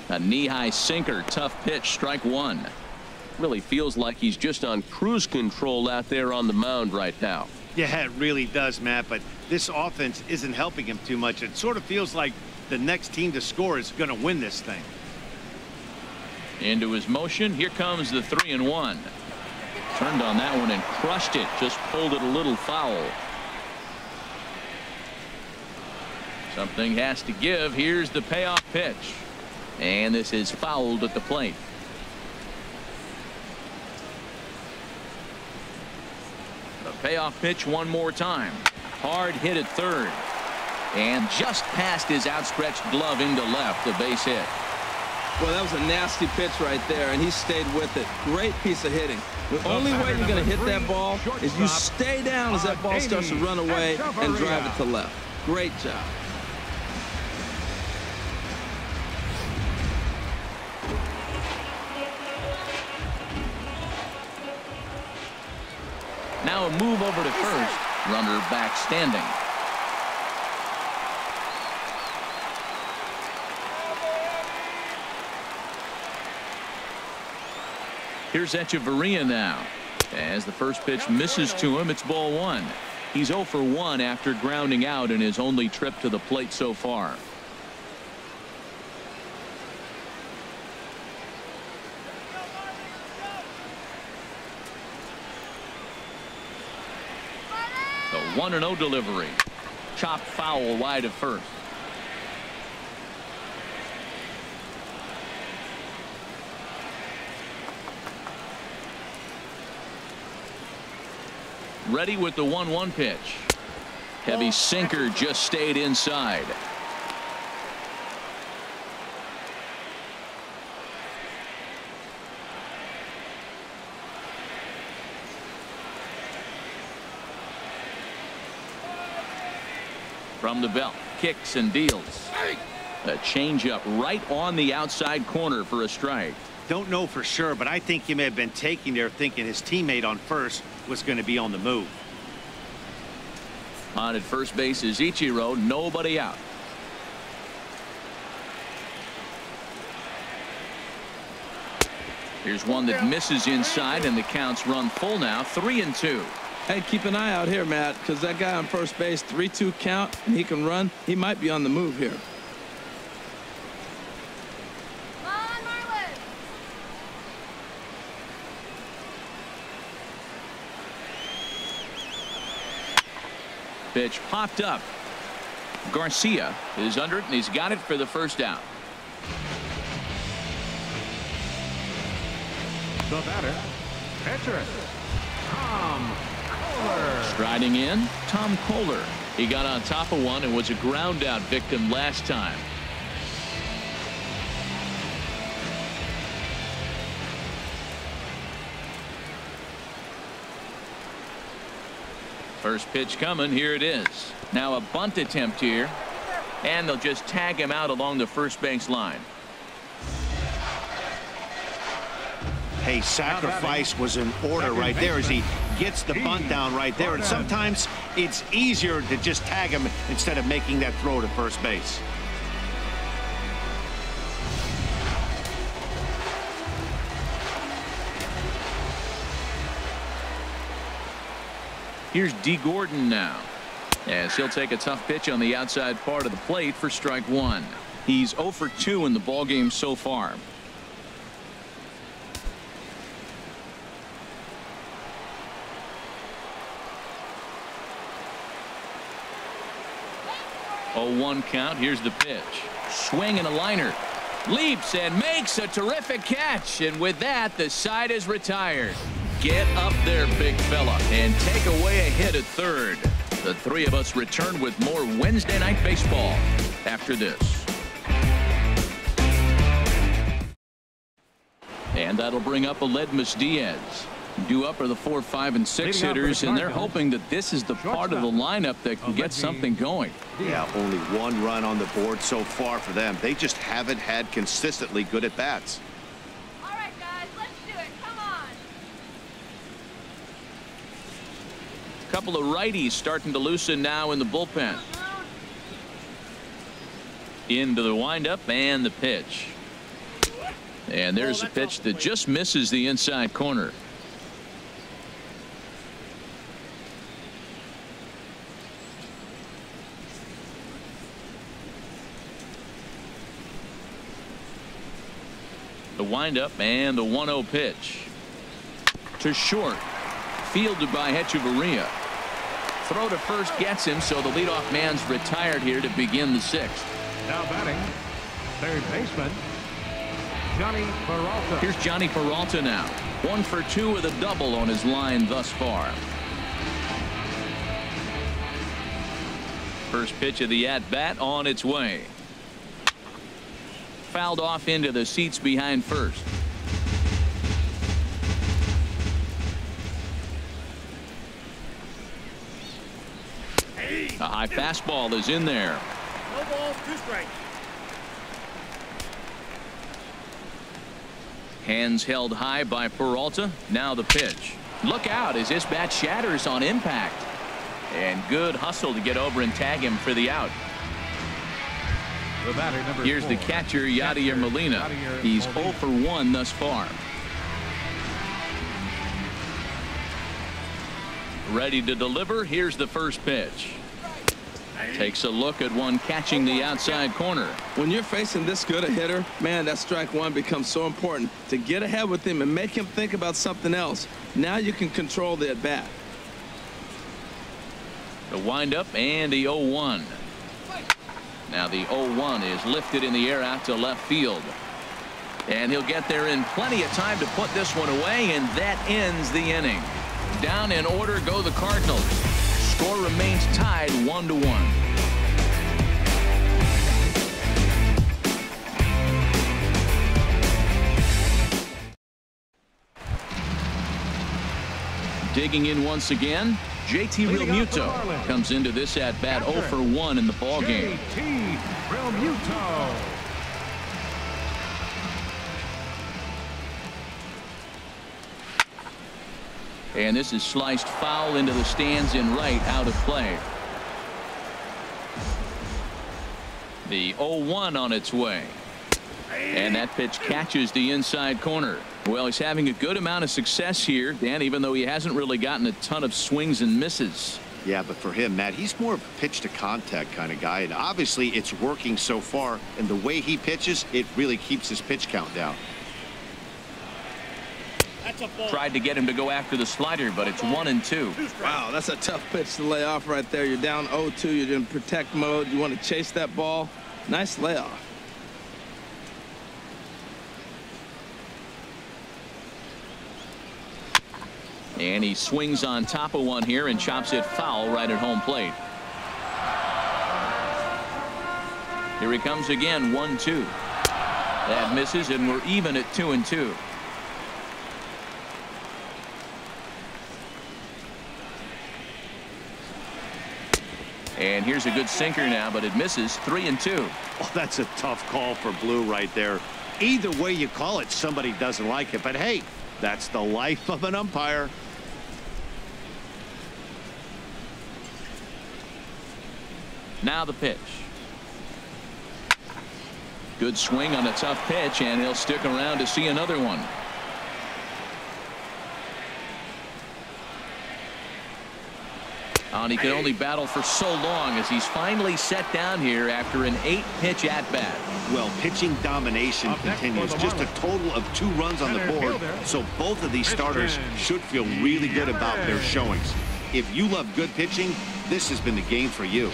A knee-high sinker, tough pitch, strike 1. Really feels like he's just on cruise control out there on the mound right now. Yeah, it really does, Matt, but this offense isn't helping him too much. It sort of feels like the next team to score is going to win this thing. Into his motion. Here comes the 3-1. Turned on that one and crushed it. Just pulled it a little foul. Something has to give. Here's the payoff pitch. And this is fouled at the plate. The payoff pitch one more time. Hard hit at third. And just past his outstretched glove into left. A base hit. Well, that was a nasty pitch right there, and he stayed with it. Great piece of hitting. The only way you're going to hit that ball is you stay down as that ball starts to run away and drive it to left. Great job. Now a move over to first. Runner back standing. Here's Echeverria now. As the first pitch misses to him, it's ball 1. He's 0 for 1 after grounding out in his only trip to the plate so far. The 1-0 delivery. Chopped foul wide of first. Ready with the 1-1 pitch. Heavy sinker just stayed inside. From the belt, kicks and deals. A changeup right on the outside corner for a strike. Don't know for sure, but I think he may have been taking there thinking his teammate on first was going to be on the move. On at first base is Ichiro. Nobody out. Here's one that misses inside, and the count's run full now, 3-2. Hey, keep an eye out here, Matt, because that guy on first base, 3-2 count, and he can run. He might be on the move here. Come on, Marlins. Pitch popped up. Garcia is under it, and he's got it for the first out. The batter, pitcher, Tom Kohler. Striding in, Tom Kohler. He got on top of one and was a ground out victim last time. First pitch coming. Here it is. Now a bunt attempt here, and they'll just tag him out along the first base line. Hey, sacrifice was in order right there as he gets the bunt down right there. And sometimes it's easier to just tag him instead of making that throw to first base. Here's D. Gordon now, as he'll take a tough pitch on the outside part of the plate for strike one. He's 0 for 2 in the ballgame so far. Oh, 1 count. Here's the pitch. Swing and a liner. Leaps and makes a terrific catch. And with that, the side is retired. Get up there, big fella, and take away a hit at third. The three of us return with more Wednesday Night Baseball after this. And that'll bring up Aledmus Diaz. Due up are the 4, 5, and 6 hitters, and they're hoping that this is the part of the lineup that can get something going. Yeah, only 1 run on the board so far for them. They just haven't had consistently good at bats. All right, guys, let's do it. Come on. A couple of righties starting to loosen now in the bullpen. Into the windup and the pitch. And there's a pitch that just misses the inside corner. The windup and the 1-0 pitch to short, fielded by Hechavarria. Throw to first gets him, so the leadoff man's retired here to begin the 6th. Now batting, third baseman, Johnny Peralta. Here's Johnny Peralta now. 1 for 2 with a double on his line thus far. First pitch of the at-bat on its way. Fouled off into the seats behind first. A high fastball is in there. No balls, 2 strikes. Hands held high by Peralta. Now the pitch. Look out as this bat shatters on impact. And good hustle to get over and tag him for the out. The batter, number Here's 4, the catcher, Yadier Molina. He's 0 for 1 thus far. Ready to deliver. Here's the first pitch. Takes a look at one catching the outside corner. When you're facing this good a hitter, man, that strike one becomes so important to get ahead with him and make him think about something else. Now you can control the at bat. The windup and the 0-1. Now the 0-1 is lifted in the air out to left field. And he'll get there in plenty of time to put this one away, and that ends the inning. Down in order go the Cardinals. Score remains tied 1-1. Digging in once again, JT Realmuto comes into this at bat 0 for 1 in the ball game. JT Realmuto. And this is sliced foul into the stands in right, out of play. The 0-1 on its way. And that pitch catches the inside corner. Well, he's having a good amount of success here, Dan, even though he hasn't really gotten a ton of swings and misses. Yeah, but for him, Matt, he's more of a pitch to contact kind of guy, and obviously it's working so far, and the way he pitches, it really keeps his pitch count down. That's a ball. Tried to get him to go after the slider, but it's 1-2. Wow, that's a tough pitch to lay off right there. You're down 0-2. You're in protect mode. You want to chase that ball. Nice layoff. And he swings on top of one here and chops it foul right at home plate. Here he comes again, 1-2. That misses, and we're even at 2-2. And here's a good sinker now, but it misses. 3-2. Oh, that's a tough call for Blue right there. Either way you call it, somebody doesn't like it. But hey, that's the life of an umpire. Now the pitch. Good swing on a tough pitch, and he'll stick around to see another one. And he can only battle for so long as he's finally set down here after an 8-pitch at-bat. Well, pitching domination continues. Just a total of 2 runs on the board. So both of these starters should feel really good about their showings. If you love good pitching, this has been the game for you.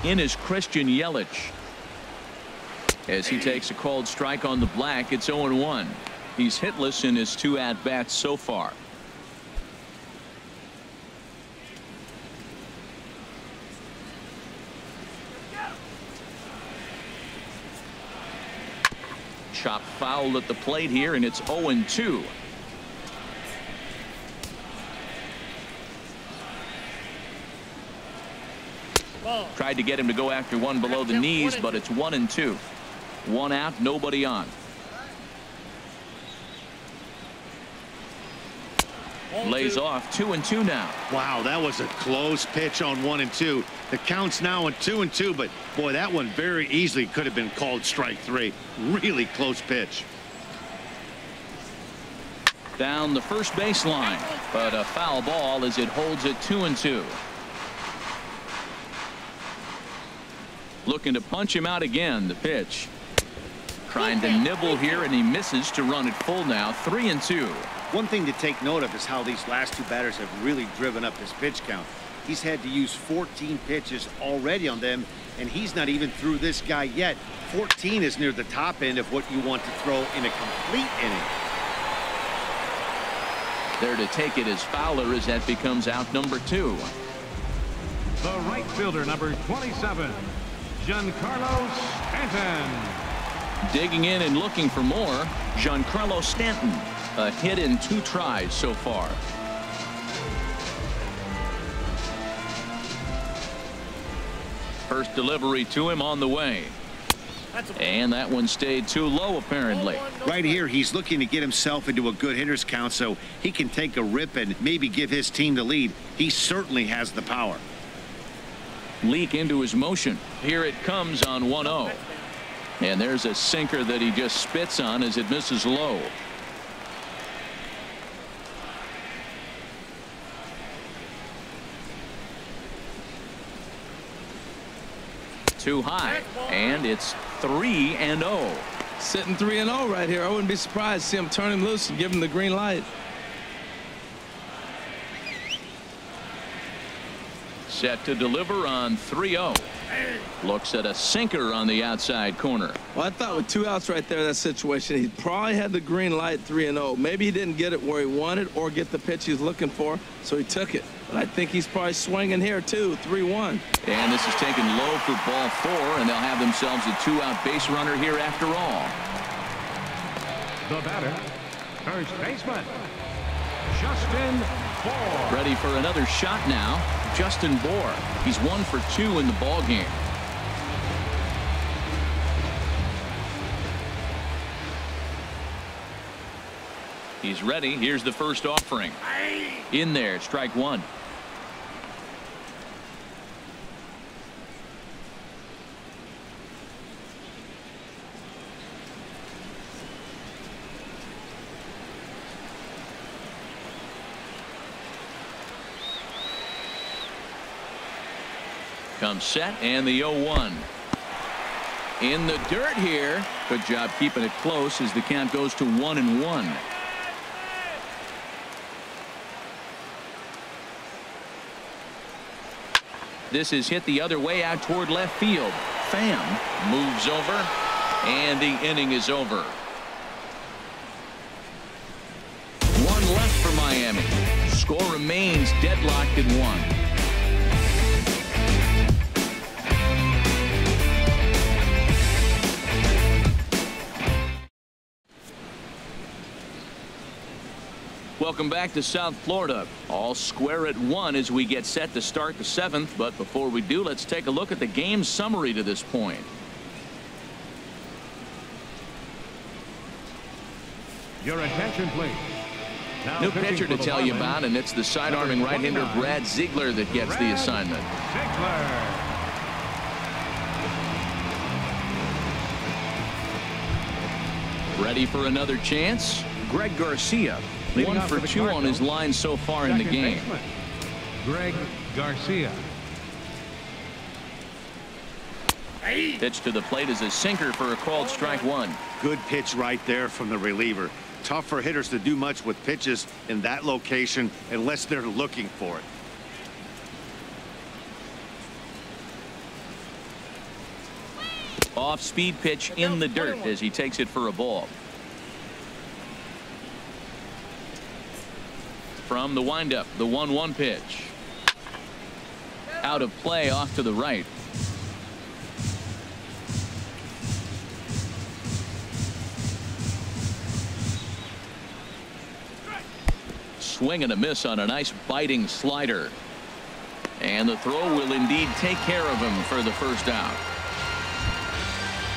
In is Christian Yelich. As he takes a called strike on the black, it's 0-1. He's hitless in his 2 at-bats so far. Chop foul at the plate here, and it's 0-2. Tried to get him to go after one below the knees, but it's 1-2. 1 out, nobody on. Lays off. 2-2 now. Wow, that was a close pitch on 1-2. The count's now at 2-2, but boy, that one very easily could have been called strike 3. Really close pitch. Down the first baseline, but a foul ball as it holds it 2-2. Looking to punch him out again. The pitch. Trying to nibble here, and he misses to run it full now. 3-2. One thing to take note of is how these last 2 batters have really driven up his pitch count. He's had to use 14 pitches already on them, and he's not even through this guy yet. 14 is near the top end of what you want to throw in a complete inning. There to take it is Fowler as that becomes out number 2. The right fielder, number 27, Giancarlo Stanton. Digging in and looking for more, Giancarlo Stanton. A hit in 2 tries so far. First delivery to him on the way. And that one stayed too low, apparently. Right here, he's looking to get himself into a good hitter's count so he can take a rip and maybe give his team the lead. He certainly has the power. Leak into his motion. Here it comes on 1-0. And there's a sinker that he just spits on as it misses low. Too high, and it's 3-0. Sitting 3-0 right here. I wouldn't be surprised to see him turn him loose and give him the green light. Set to deliver on 3-0. Looks at a sinker on the outside corner. Well, I thought with 2 outs right there in that situation, he probably had the green light 3-0. Maybe he didn't get it where he wanted or get the pitch he's looking for, so he took it. But I think he's probably swinging here, too. 3-1. And this is taken low for ball 4, and they'll have themselves a 2-out base runner here after all. The batter, first baseman, Justin Bour. Ready for another shot now. Justin Bour. He's 1 for 2 in the ball game. He's ready. Here's the first offering. In there, strike 1. comes set, and the 0-1. In the dirt here. Good job keeping it close as the count goes to 1-1. This is hit the other way out toward left field. Pham moves over, and the inning is over. One left for Miami. Score remains deadlocked at 1. Welcome back to South Florida. All square at 1 as we get set to start the 7th. But before we do, let's take a look at the game summary to this point. Your attention, please. Now New pitcher to tell you about, and it's the side-arming right-hander Brad Ziegler that gets the assignment. Ready for another chance? Greg Garcia. 1 for 2 on his line so far in the game. Greg Garcia. Pitch to the plate is a sinker for a called strike 1. Good pitch right there from the reliever. Tough for hitters to do much with pitches in that location unless they're looking for it. Off-speed pitch in the dirt as he takes it for a ball. From the windup, the 1-1 pitch. Out of play off to the right. Swing and a miss on a nice biting slider. And the throw will indeed take care of him for the first out.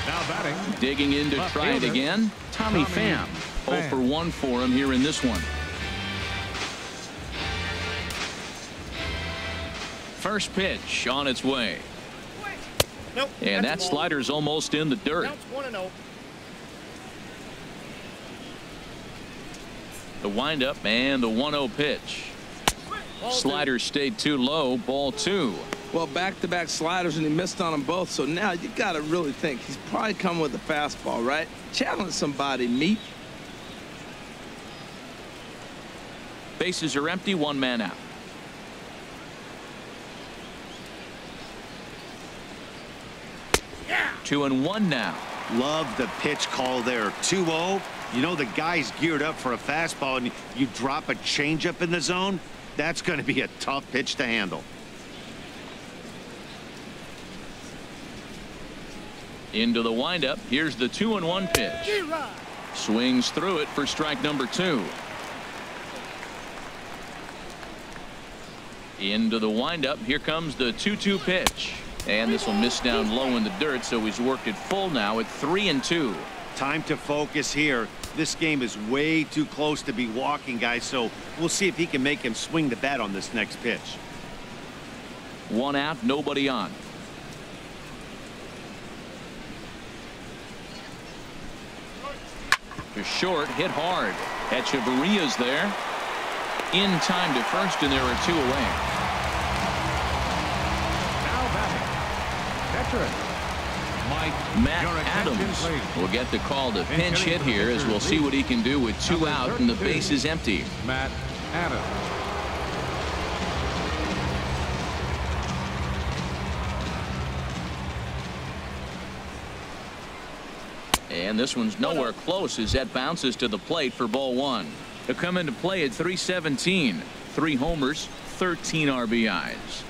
Now batting. Digging in to try it again. Tommy Pham. 0 for 1 for him here in this one. First pitch on its way. Nope, and that slider's almost in the dirt. The windup and the 1-0 pitch. Slider stayed too low. Ball 2. Well, back-to-back sliders, and he missed on them both. So now you got to really think he's probably coming with a fastball, right? Challenge somebody, meet. Bases are empty. 1 man out. Yeah. 2-1 now. Love the pitch call there. 2-0. You know the guy's geared up for a fastball, and you drop a changeup in the zone. That's going to be a tough pitch to handle. Into the windup. Here's the 2-1 pitch. Swings through it for strike number 2. Into the windup. Here comes the 2-2 pitch. And this will miss down low in the dirt, so he's worked it full now at 3-2. Time to focus here. This game is way too close to be walking, guys, so we'll see if he can make him swing the bat on this next pitch. 1 out, nobody on. To short, hit hard. Echeverria's there. In time to first, and there are 2 away. Matt Adams will get the call to pinch hit here as we'll see what he can do with 2 out and the base is empty. Matt Adams. And this one's nowhere close as that bounces to the plate for ball 1. He'll come into play at .317. 3 homers, 13 RBIs.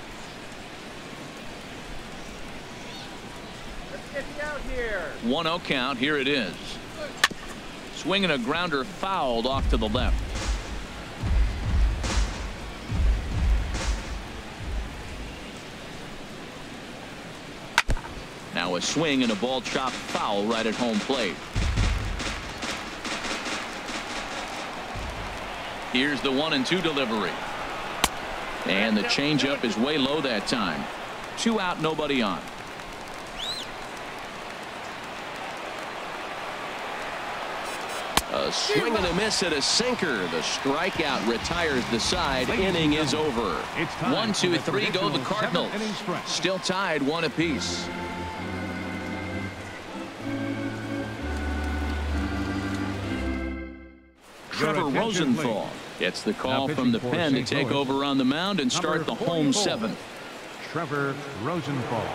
1-0 count. Here it is. Swinging a grounder fouled off to the left. Now a swing and a ball chopped foul right at home plate. Here's the 1-2 delivery. And the changeup is way low that time. 2 out, nobody on. A swing and a miss at a sinker. The strikeout retires the side. Inning is over. 1, 2, 3 go the Cardinals. Still tied 1 apiece. Trevor Rosenthal gets the call from the pen to take over on the mound and start the home 7th. Trevor Rosenthal.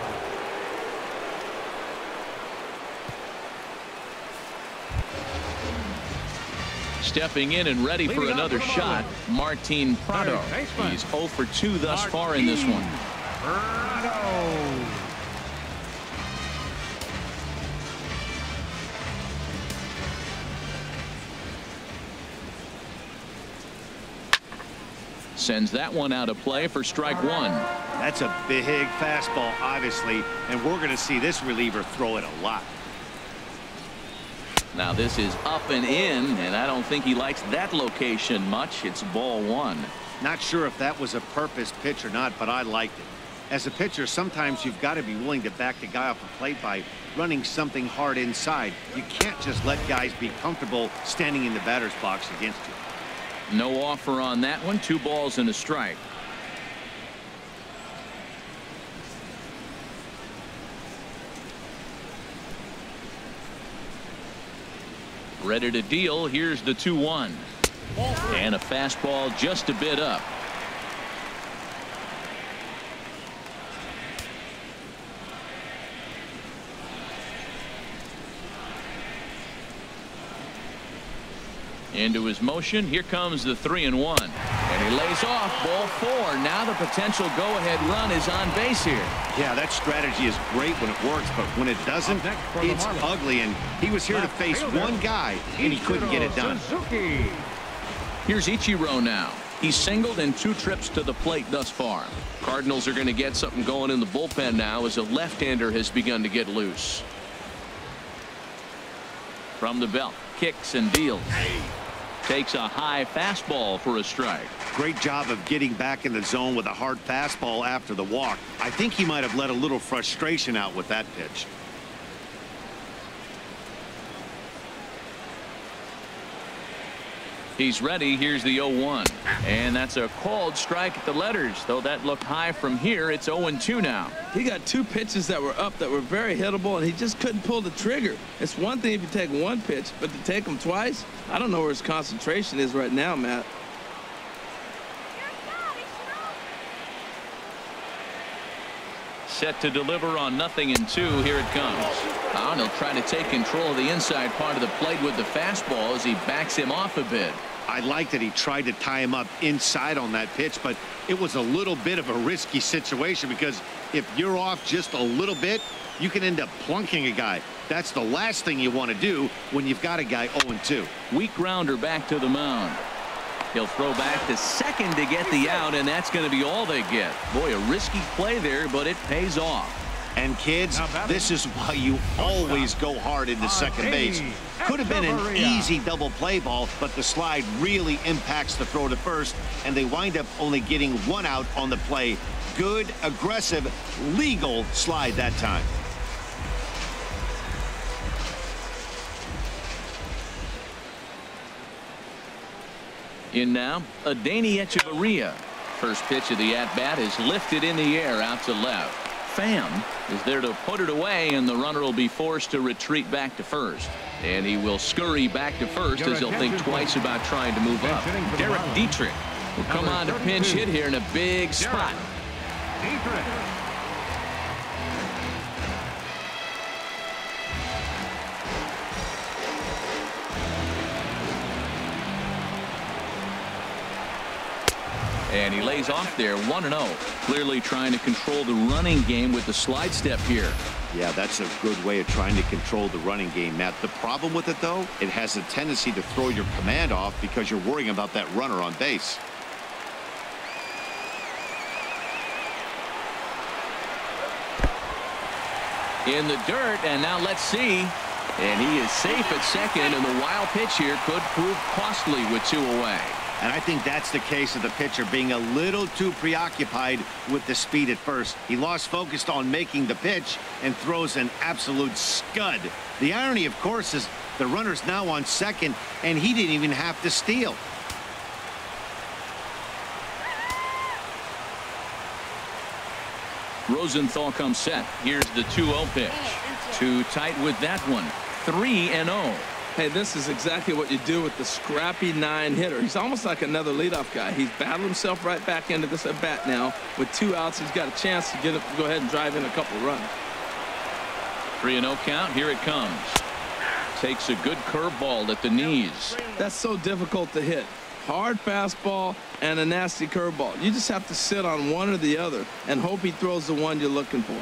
Stepping in and ready for another shot, Martin Prado. He's 0 for 2 thus far in this one. Prado. Sends that one out of play for strike 1. That's a big fastball, obviously, and we're going to see this reliever throw it a lot. Now this is up and in, and I don't think he likes that location much. It's ball 1. Not sure if that was a purpose pitch or not, but I liked it. As a pitcher, sometimes you've got to be willing to back the guy off the plate by running something hard inside. You can't just let guys be comfortable standing in the batter's box against you. No offer on that one. 2 balls and a strike. Ready to deal. Here's the 2-1. And a fastball just a bit up. Into his motion. Here comes the 3-1. And he lays off ball 4. Now the potential go-ahead run is on base here. Yeah, that strategy is great when it works, but when it doesn't, it's ugly. And he was here to face one guy, and he couldn't get it done. Here's Ichiro now. He's singled in 2 trips to the plate thus far. Cardinals are going to get something going in the bullpen now as a left-hander has begun to get loose. From the belt, kicks and deals. Takes a high fastball for a strike. Great job of getting back in the zone with a hard fastball after the walk. I think he might have let a little frustration out with that pitch. He's ready. Here's the 0-1. And that's a called strike at the letters. Though that looked high from here, it's 0-2 now. He got 2 pitches that were up that were very hittable, and he just couldn't pull the trigger. It's one thing if you take 1 pitch, but to take them twice, I don't know where his concentration is right now, Matt. Set to deliver on 0-2. Here it comes. Arnold trying to take control of the inside part of the plate with the fastball as he backs him off a bit. I like that he tried to tie him up inside on that pitch, but it was a little bit of a risky situation because if you're off just a little bit, you can end up plunking a guy. That's the last thing you want to do when you've got a guy 0-2. Weak grounder back to the mound. He'll throw back to second to get the out, and that's going to be all they get. Boy, a risky play there, but it pays off. And kids, this is why you always go hard into second base. Could have been an easy double play ball, but the slide really impacts the throw to first, and they wind up only getting 1 out on the play. Good, aggressive, legal slide that time. In now, Adeiny Echeverria. First pitch of the at-bat is lifted in the air out to left. Pham is there to put it away, and the runner will be forced to retreat back to first. And he will scurry back to first as he'll think twice about trying to move up. Derek Dietrich will come on to pinch hit here in a big spot. And he lays off there 1-0. Clearly trying to control the running game with the slide step here. Yeah, that's a good way of trying to control the running game, Matt. The problem with it, though, it has a tendency to throw your command off because you're worrying about that runner on base. In the dirt, and now let's see. And he is safe at second, and the wild pitch here could prove costly with 2 away. And I think that's the case of the pitcher being a little too preoccupied with the speed at first. He lost focus on making the pitch and throws an absolute scud. The irony, of course, is The runner's now on second, and he didn't even have to steal. Rosenthal comes set. Here's the 2-0 pitch. Too tight with that one. 3-0. Hey, this is exactly what you do with the scrappy 9 hitter. He's almost like another leadoff guy. He's battled himself right back into this at bat now. With 2 outs, he's got a chance to go ahead and drive in a couple runs. 3-0 count. Here it comes. Takes a good curveball at the knees. That's so difficult to hit. Hard fastball and a nasty curveball. You just have to sit on one or the other and hope he throws the one you're looking for.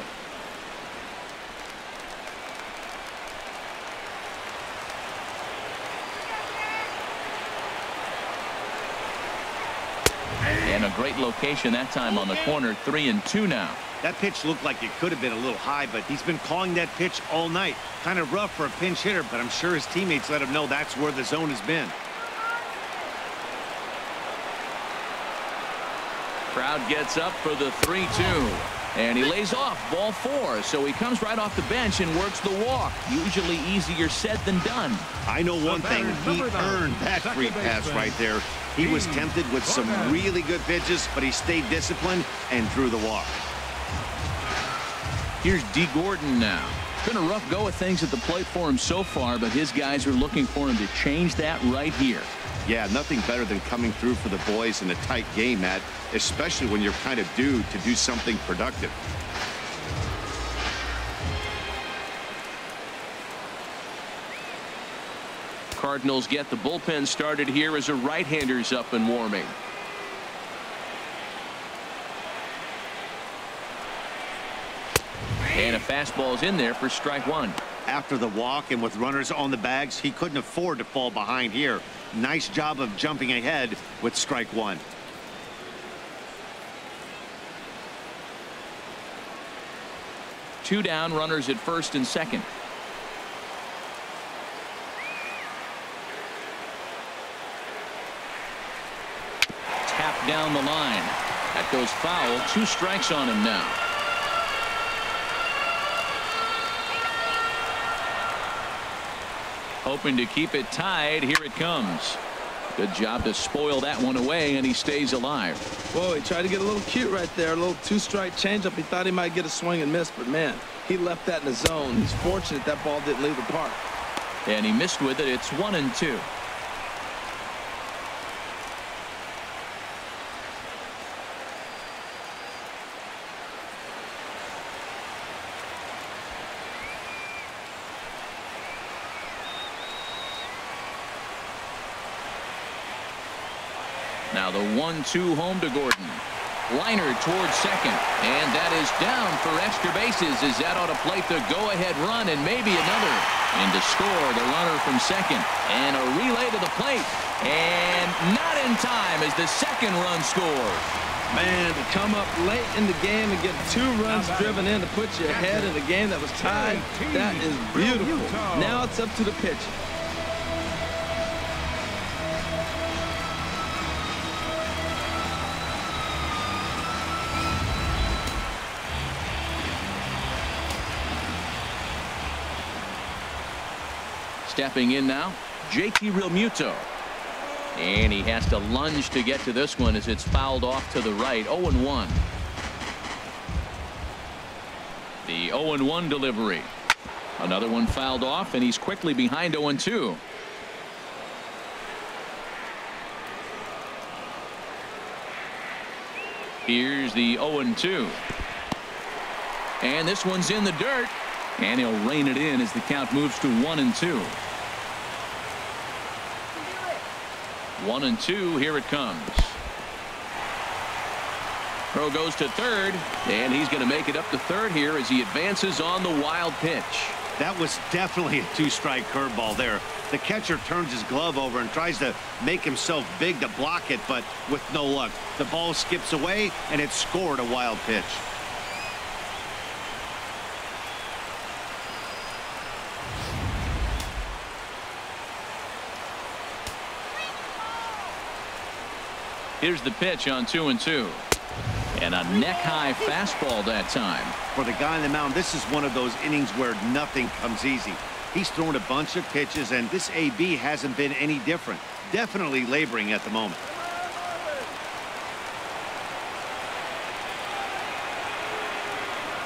And a great location that time on the corner. 3-2 now. That pitch looked like it could have been a little high, but he's been calling that pitch all night. Kind of rough for a pinch hitter, but I'm sure his teammates let him know that's where the zone has been. Crowd gets up for the 3-2. And he lays off ball 4. So he comes right off the bench and works the walk. Usually easier said than done. I know one thing. He earned that free pass right there. He was tempted with some really good pitches, but he stayed disciplined and drew the walk. Here's D. Gordon now. Been a rough go of things at the plate for him so far, but his guys are looking for him to change that right here. Yeah, nothing better than coming through for the boys in a tight game, Matt, especially when you're kind of due to do something productive. Cardinals get the bullpen started here as a right-hander's up and warming. And a fastball's in there for strike 1. After the walk and with runners on the bags, he couldn't afford to fall behind here. Nice job of jumping ahead with strike 1. Two down, runners at first and second. Tap down the line. That goes foul. 2 strikes on him now. Hoping to keep it tied. Here it comes. Good job to spoil that one away, and he stays alive. Whoa, he tried to get a little cute right there. A little 2-strike changeup. He thought he might get a swing and miss, but man, he left that in the zone. He's fortunate that ball didn't leave the park. And he missed with it. It's 1-2. Now the 1-2 home to Gordon. Liner towards second, and that is down for extra bases as that ought to plate the go-ahead run and maybe another. And to score the runner from second, and a relay to the plate, and not in time as the second run scored. Man, to come up late in the game and get 2 runs driven in to put you ahead in a game that was tied, that is beautiful. Now it's up to the pitcher. Stepping in now, JT Realmuto. And he has to lunge to get to this one as it's fouled off to the right. 0-1. The 0-1 delivery. Another one fouled off, and he's quickly behind 0-2. Here's the 0-2. And this one's in the dirt. And he'll rein it in as the count moves to 1-2. 1-2. Here it comes. Throw goes to third, and he's going to make it up to third here as he advances on the wild pitch. That was definitely a 2-strike curveball there. The catcher turns his glove over and tries to make himself big to block it, but with no luck. The ball skips away, and it scored a wild pitch. Here's the pitch on 2-2. And a neck-high fastball that time. For the guy on the mound, this is one of those innings where nothing comes easy. He's thrown a bunch of pitches, and this AB hasn't been any different. Definitely laboring at the moment.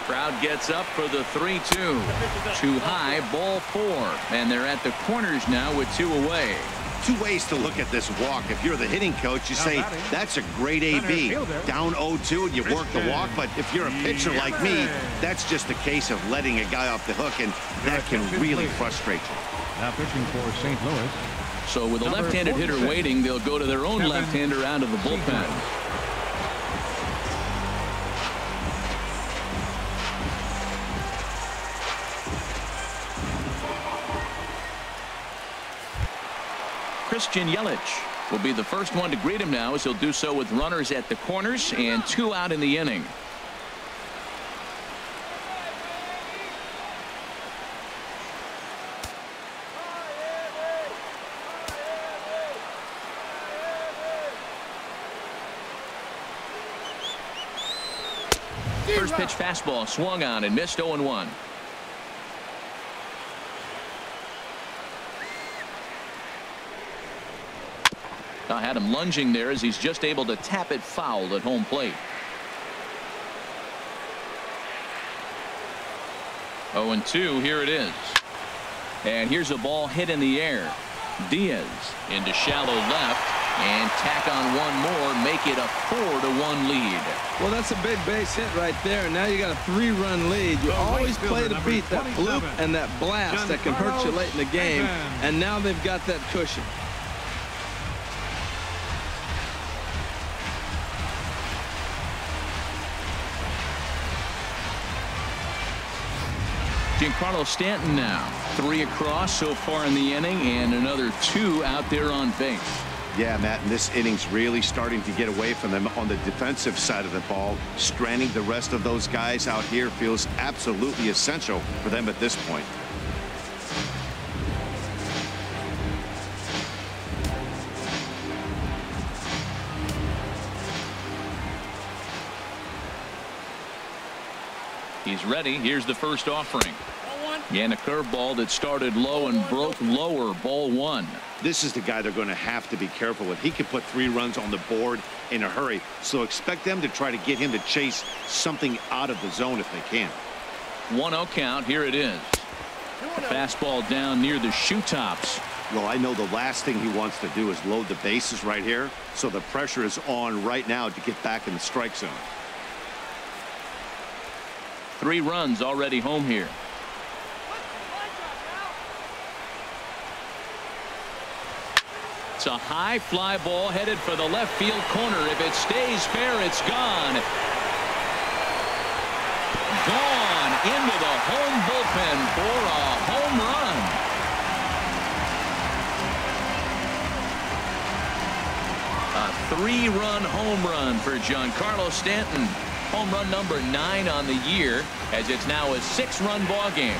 Crowd gets up for the 3-2. Too high, ball 4. And they're at the corners now with 2 away. 2 ways to look at this walk. If you're the hitting coach, you say, that's a great AB. Down 0-2 and you work the walk. But if you're a pitcher like me, that's just a case of letting a guy off the hook, and that can really frustrate you. Now pitching for St. Louis. So with a left-handed hitter waiting, they'll go to their own left-hander out of the bullpen. Christian Yelich will be the first one to greet him now, as he'll do so with runners at the corners and 2 out in the inning. First pitch fastball swung on and missed. 0-1. I had him lunging there as he's just able to tap it foul at home plate. 0-2. Here it is. And here's a ball hit in the air. Diaz into shallow left, and tack on one more, make it a 4-1 lead. Well, that's a big base hit right there. Now you got a 3-run lead. You always play to beat that bloop and that blast that can hurt you late in the game. And now they've got that cushion. Giancarlo Stanton now 3 across so far in the inning, and another 2 out there on base. Yeah, Matt, and this inning's really starting to get away from them on the defensive side of the ball. Stranding the rest of those guys out here feels absolutely essential for them at this point. He's ready. Here's the first offering. And a curveball that started low and broke lower. Ball 1. This is the guy they're going to have to be careful with. He can put 3 runs on the board in a hurry, so expect them to try to get him to chase something out of the zone if they can. 1-0 count. Here it is. A fastball down near the shoe tops. Well, I know the last thing he wants to do is load the bases right here, so the pressure is on right now to get back in the strike zone. 3 runs already home here. It's a high fly ball headed for the left field corner. If it stays fair, it's gone. Gone into the home bullpen for a home run. A 3-run home run for Giancarlo Stanton. Home run number 9 on the year, as it's now a 6-run ball game.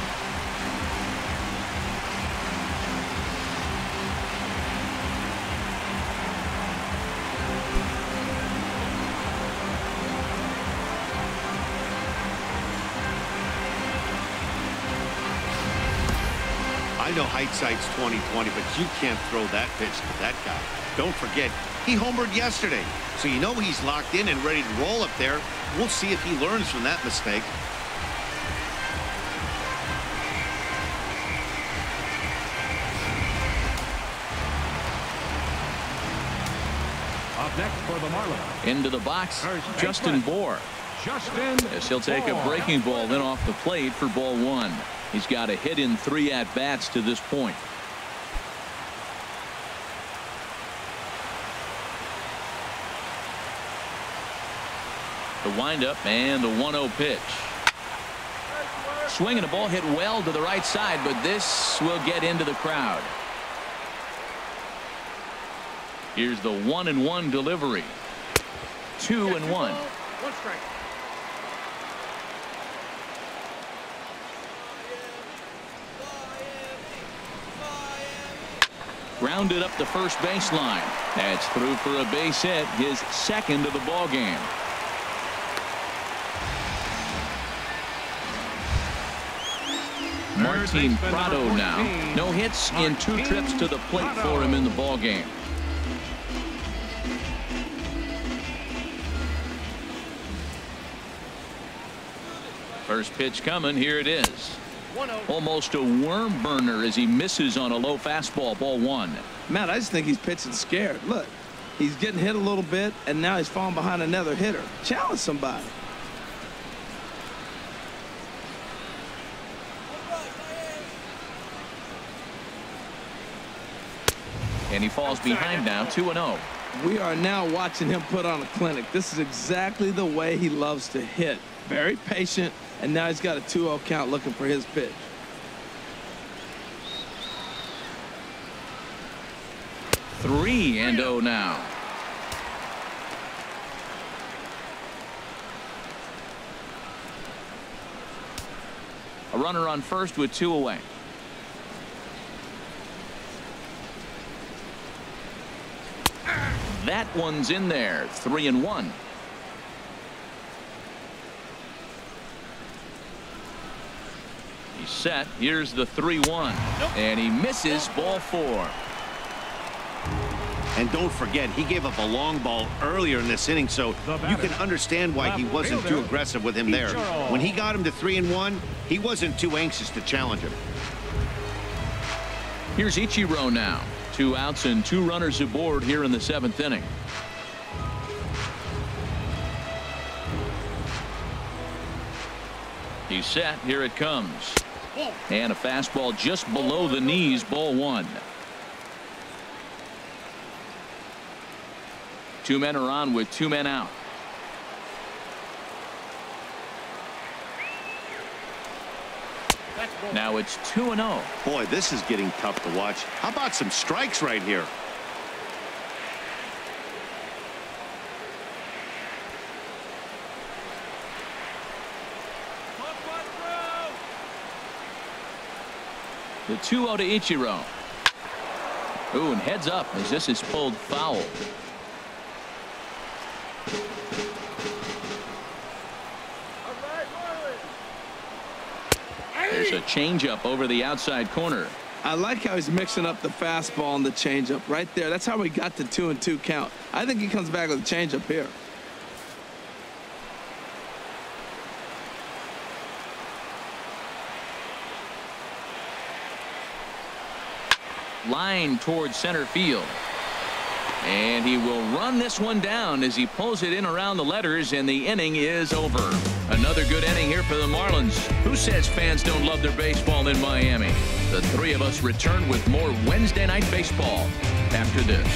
I know hindsight's 20/20, but you can't throw that pitch to that guy. Don't forget, he homered yesterday, so you know he's locked in and ready to roll up there. We'll see if he learns from that mistake. Up next for the Marlins. Into the box, Justin Bohr. As he'll take a breaking ball then off the plate for ball 1. He's got a hit in 3 at-bats to this point. The windup and the 1-0 pitch. Swinging a ball hit well to the right side, but this will get into the crowd. Here's the 1-1 delivery. 2-1. 1 strike. Grounded up the first baseline. That's through for a base hit, his 2nd of the ball game. Martin Prado now. No hits in 2 trips to the plate for him in the ball game. First pitch coming. Here it is. Almost a worm burner as he misses on a low fastball. Ball 1. Matt, I just think he's pitching scared. Look, he's getting hit a little bit, and now he's falling behind another hitter. Challenge somebody. And he falls behind now, 2-0. We are now watching him put on a clinic. This is exactly the way he loves to hit. Very patient, and now he's got a 2-0 count looking for his pitch. Three and 0 now. A runner on first with 2 away. That one's in there. 3-1. He's set. Here's the 3-1. And he misses. Ball 4. And don't forget, he gave up a long ball earlier in this inning, so you can understand why he wasn't too aggressive with him there. When he got him to 3-1, he wasn't too anxious to challenge him. Here's Ichiro now. 2 outs and 2 runners aboard here in the 7th inning. He's set. Here it comes. And a fastball just below the knees. Ball 1. 2 men are on with 2 men out. Now it's 2-0. Boy, this is getting tough to watch. How about some strikes right here? The 2-0 to Ichiro. Ooh, and heads up as this is pulled foul. There's a changeup over the outside corner. I like how he's mixing up the fastball and the changeup right there. That's how we got the 2-2 count. I think he comes back with a changeup here. Line towards center field. And he will run this one down as he pulls it in around the letters, and the inning is over. Another good inning here for the Marlins. Who says fans don't love their baseball in Miami? The 3 of us return with more Wednesday Night Baseball after this.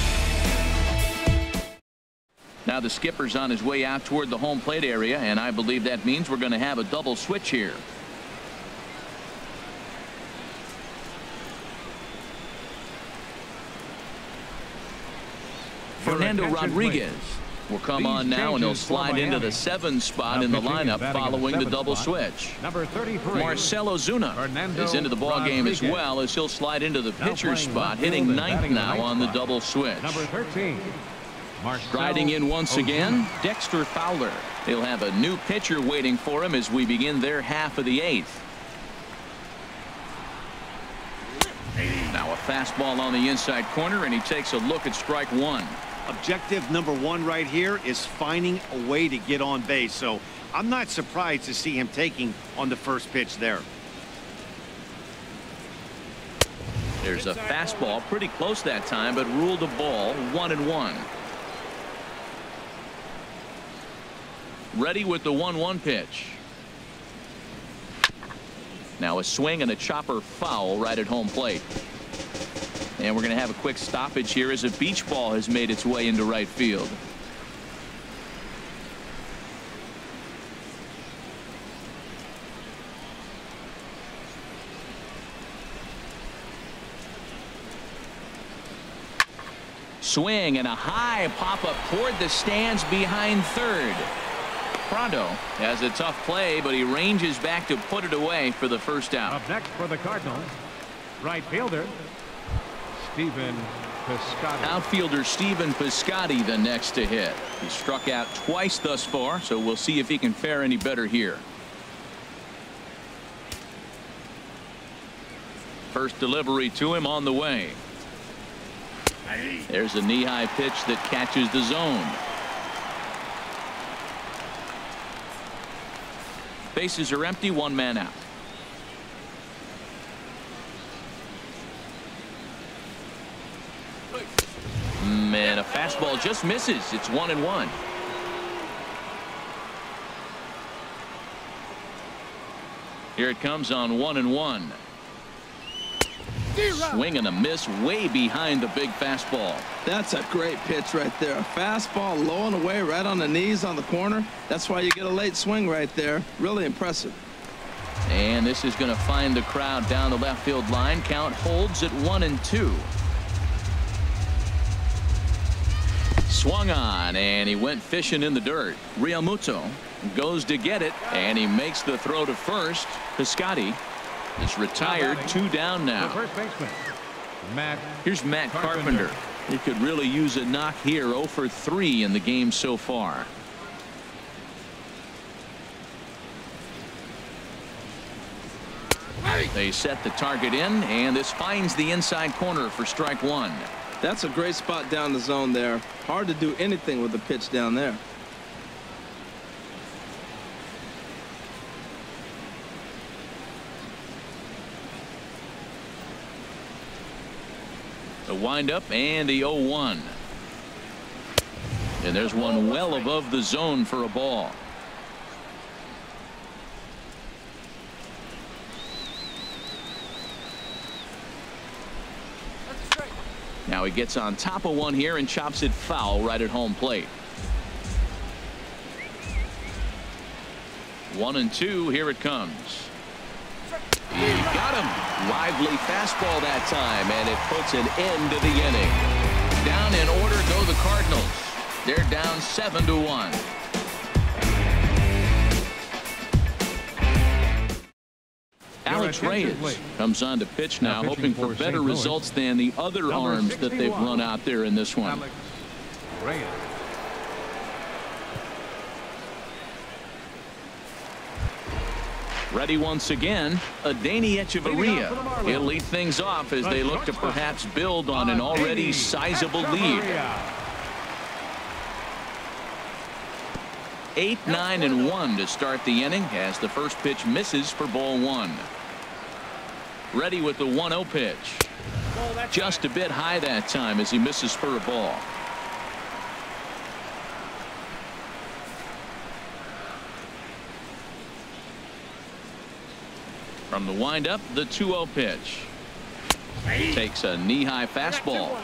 Now the skipper's on his way out toward the home plate area, and I believe that means we're going to have a double switch here. Fernando Rodriguez will come on now, and he'll slide into the 7 spot in the lineup following the double switch. Number 33. Marcell Ozuna is into the ball game as well, as he'll slide into the pitcher spot, hitting 9th now on the double switch. Number 13. Striding in once again, Dexter Fowler. They'll have a new pitcher waiting for him as we begin their half of the 8th. Now a fastball on the inside corner, and he takes a look at strike 1. Objective number 1 right here is finding a way to get on base, so I'm not surprised to see him taking on the first pitch there. There's a fastball pretty close that time, but ruled a ball. 1-1. Ready with the 1-1 pitch. Now a swing and a chopper foul right at home plate. And we're going to have a quick stoppage here as a beach ball has made its way into right field. Swing and a high pop-up toward the stands behind third. Prado has a tough play, but he ranges back to put it away for the first out. Up next for the Cardinals, right fielder Stephen Piscotty. Outfielder Stephen Piscotty the next to hit. He struck out twice thus far, so we'll see if he can fare any better here. First delivery to him on the way. There's a knee-high pitch that catches the zone. Bases are empty, one man out. And a fastball just misses. It's 1-1. Here it comes on 1-1. Swing and a miss way behind the big fastball. That's a great pitch right there. A fastball low and away right on the knees on the corner. That's why you get a late swing right there. Really impressive. And this is going to find the crowd down the left field line. Count holds at 1-2. Swung on, and he went fishing in the dirt. Realmuto goes to get it, and he makes the throw to first. Piscotty is retired. 2 down now. First baseman, Here's Matt Carpenter. He could really use a knock here. 0 for 3 in the game so far. They set the target in, and this finds the inside corner for strike 1. That's a great spot down the zone there. Hard to do anything with the pitch down there. The windup and the 0-1. And there's one well above the zone for a ball. Now he gets on top of one here and chops it foul right at home plate. 1-2. Here it comes. He got him. Lively fastball that time, and it puts an end to the inning. Down in order go the Cardinals. They're down 7-1. Alex Reyes comes on to pitch now, hoping for better results than the other arms that they've run out there in this one. Alex Reyes. Ready once again, Adeiny Echeverria. He'll lead things off as they look to perhaps build on an already sizable lead. 8, 9, and 1 to start the inning as the first pitch misses for ball 1. Ready with the 1-0 pitch. Just a bit high that time as he misses for a ball. From the windup, the 2-0 pitch. Takes a knee-high fastball.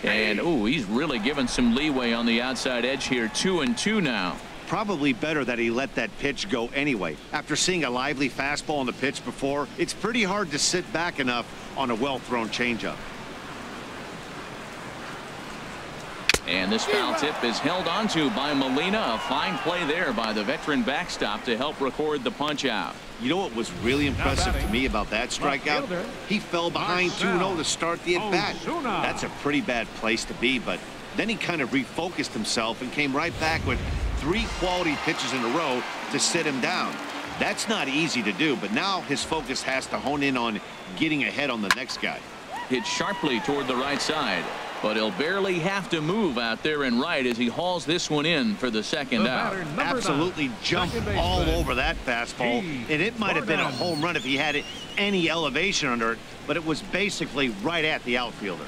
And he's really given some leeway on the outside edge here. 2-2 now. Probably better that he let that pitch go anyway. After seeing a lively fastball on the pitch before, it's pretty hard to sit back enough on a well-thrown changeup. And this foul tip is held onto by Molina. A fine play there by the veteran backstop to help record the punch out. You know what was really impressive to me about that strikeout? He fell behind 2-0 to start the at-bat. That's a pretty bad place to be, but then he kind of refocused himself and came right back with 3 quality pitches in a row to sit him down. That's not easy to do, but now his focus has to hone in on getting ahead on the next guy. Hit sharply toward the right side, but he'll barely have to move out there and right as he hauls this one in for the second out. Absolutely jumped all over that fastball, and it might have been a home run if he had any elevation under it, but it was basically right at the outfielder.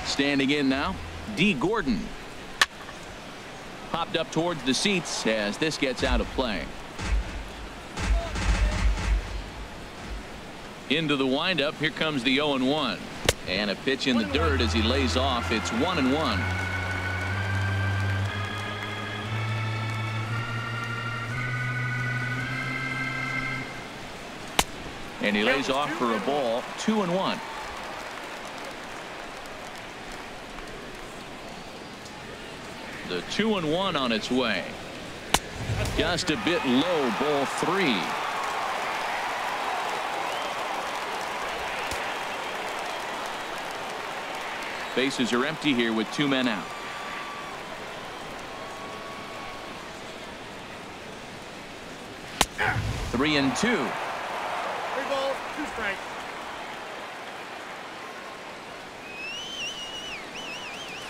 Standing in now, D. Gordon. Popped up towards the seats as this gets out of play. Into the windup. Here comes the 0-1. And a pitch in the dirt as he lays off. It's 1-1. And he lays off for a ball. 2-1. The 2-1 on its way. Just a bit low, ball 3. Bases are empty here with 2 men out. Three and 2. 3 balls, 2 strikes.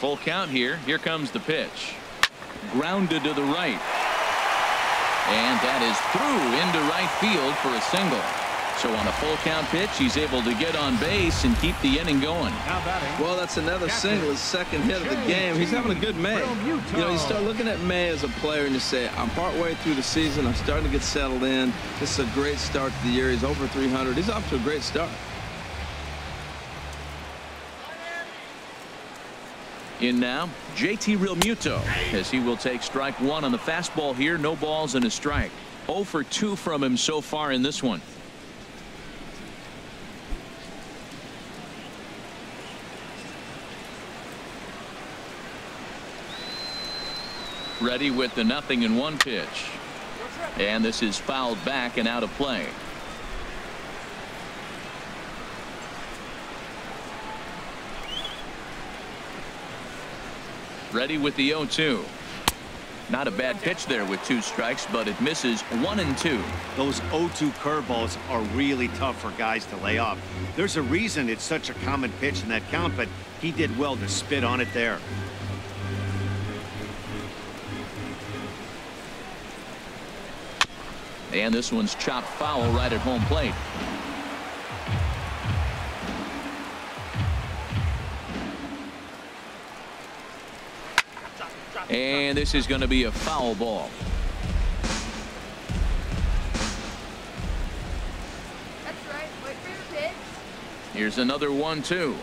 Full count here. Here comes the pitch. Grounded to the right. And that is through into right field for a single. So on a full count pitch, he's able to get on base and keep the inning going. Well, that's another single, his second hit of the game. He's having a good May. You know, you start looking at May as a player and you say, I'm partway through the season. I'm starting to get settled in. This is a great start to the year. He's over 300. He's off to a great start. In now, JT Realmuto, as he will take strike 1 on the fastball here. No balls and a strike. 0 for 2 from him so far in this one. Ready with the 0-1 pitch. And this is fouled back and out of play. Ready with the 0-2. Not a bad pitch there with 2 strikes, but it misses 1 and 2. Those 0-2 curveballs are really tough for guys to lay off. There's a reason it's such a common pitch in that count, but he did well to spit on it there. And this one's chopped foul right at home plate. And this is going to be a foul ball. That's right. Wait for your pitch. Here's another 1-2.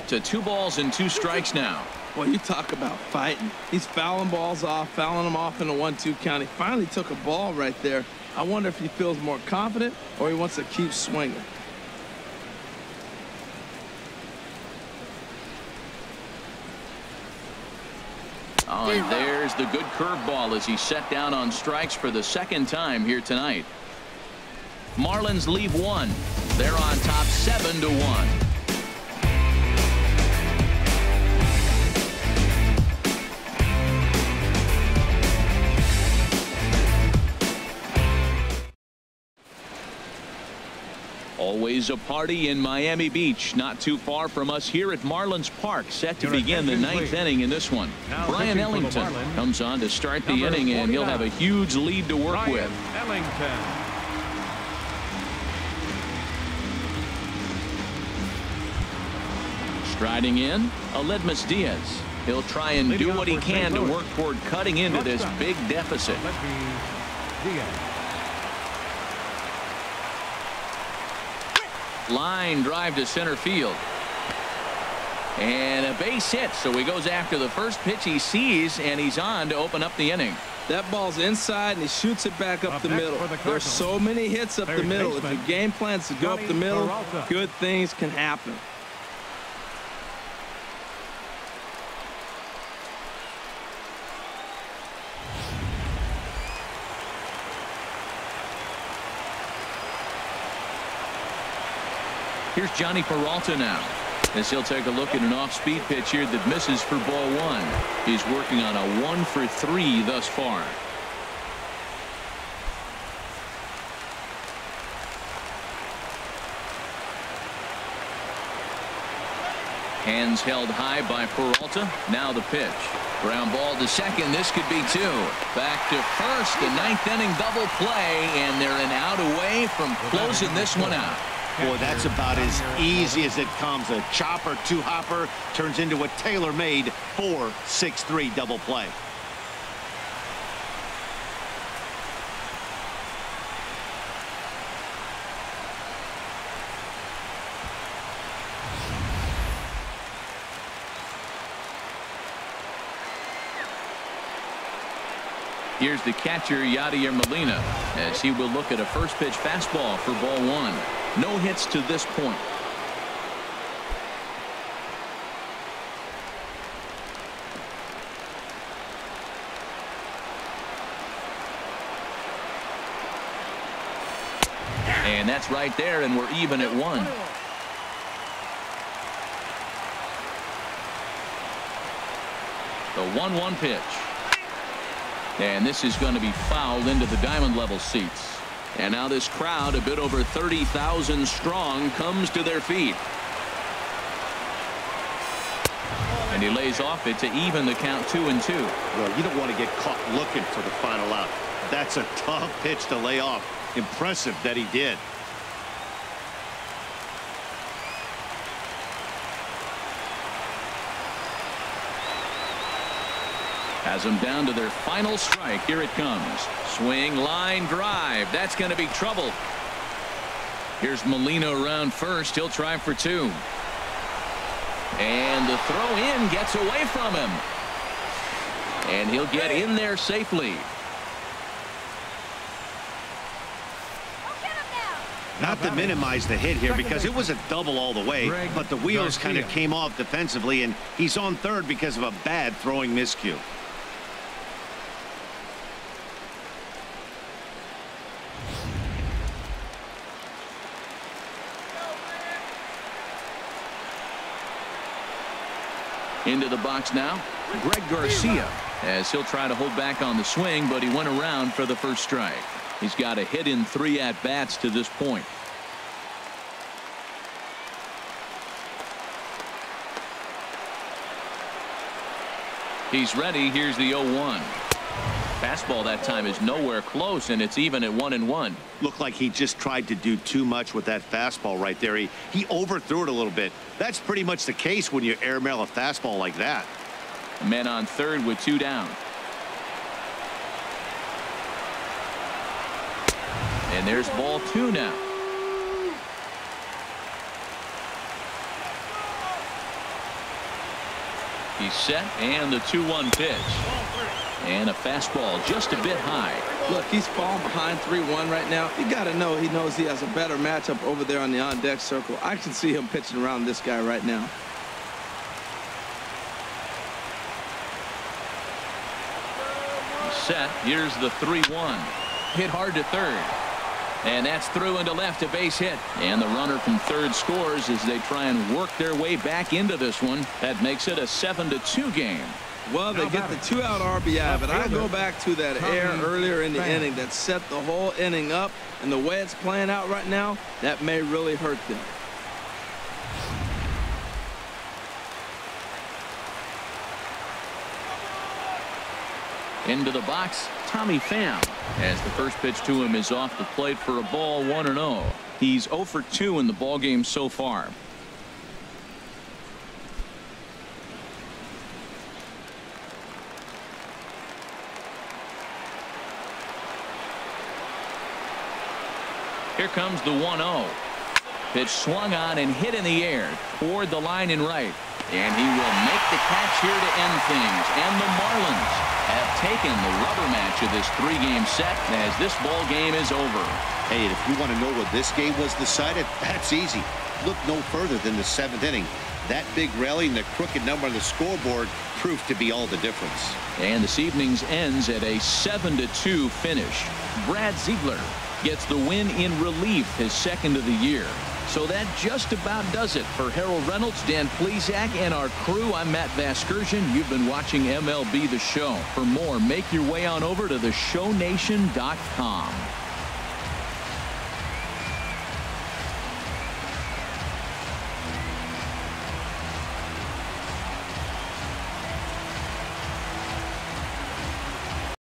To 2 balls and 2 strikes now. Well, you talk about fighting. He's fouling balls off, fouling them off in a 1-2 count. He finally took a ball right there. I wonder if he feels more confident or he wants to keep swinging. Oh, and there's the good curveball as he's set down on strikes for the 2nd time here tonight. Marlins leave 1. They're on top 7-1. Always a party in Miami Beach, not too far from us here at Marlins Park, set to begin the 9th inning in this one. Brian Ellington comes on to start the inning, and he'll have a huge lead to work with. Ellington. Striding in, Aledmus Diaz. He'll try and do what he can to work toward cutting into this big deficit. Line drive to center field. And a base hit, so he goes after the first pitch he sees, and he's on to open up the inning. That ball's inside, and he shoots it back up the middle. There's so many hits up the middle. If your game plans to go up the middle, good things can happen. Here's Johnny Peralta now, as he'll take a look at an off-speed pitch here that misses for ball 1. He's working on a 1 for 3 thus far. Hands held high by Peralta. Now the pitch. Ground ball to second. This could be 2. Back to first. The 9th inning double play, and they're an out away from closing this one out. Boy, that's about as easy as it comes. A chopper 2-hopper turns into a tailor-made 4-6-3 double play. Here's the catcher, Yadier Molina, as he will look at a first pitch fastball for ball 1. No hits to this point. And that's right there, and we're even at 1. The 1-1 pitch. And this is going to be fouled into the diamond level seats. And now this crowd, a bit over 30,000 strong, comes to their feet. And he lays off it to even the count 2-2. Well, you don't want to get caught looking for the final out. That's a tough pitch to lay off. Impressive that he did. Has them down to their final strike. Here it comes. Swing, line, drive. That's going to be trouble. Here's Molina around first. He'll try for 2. And the throw in gets away from him. And he'll get in there safely. Not to minimize the hit here because it was a double all the way, but the wheels kind of came off defensively, and he's on third because of a bad throwing miscue. Into the box now, Greg Garcia, as he'll try to hold back on the swing, but he went around for the first strike. He's got a hit in 3 at-bats to this point. He's ready. Here's the 0-1. Fastball that time is nowhere close, and it's even at 1-1. Looked like he just tried to do too much with that fastball right there. He overthrew it a little bit. That's pretty much the case when you airmail a fastball like that. A man on third with 2 down. And there's ball 2 now. He's set, and the 2-1 pitch. And a fastball just a bit high. Look, he's falling behind 3-1 right now. You got to know he knows he has a better matchup over there on the on-deck circle. I can see him pitching around this guy right now. He's set. Here's the 3-1. Hit hard to third. And that's through into left, a base hit. And the runner from third scores as they try and work their way back into this one. That makes it a 7-2 game. Well, they get the 2-out RBI, but I go back to that error earlier in the inning that set the whole inning up, and the way it's playing out right now, that may really hurt them. Into the box, Tommy Pham, as the first pitch to him is off the plate for a ball, 1-0. He's 0 for 2 in the ballgame so far. Here comes the 1-0. Pitch swung on and hit in the air toward the line and right. And he will make the catch here to end things. And the Marlins have taken the rubber match of this 3-game set as this ball game is over. Hey, if you want to know where this game was decided, that's easy. Look no further than the 7th inning. That big rally and the crooked number on the scoreboard proved to be all the difference. And this evening's ends at a 7-2 finish. Brad Ziegler gets the win in relief, his 2nd of the year. So that just about does it for Harold Reynolds, Dan Plesac, and our crew. I'm Matt Vasgersian. You've been watching MLB The Show. For more, make your way on over to theshownation.com.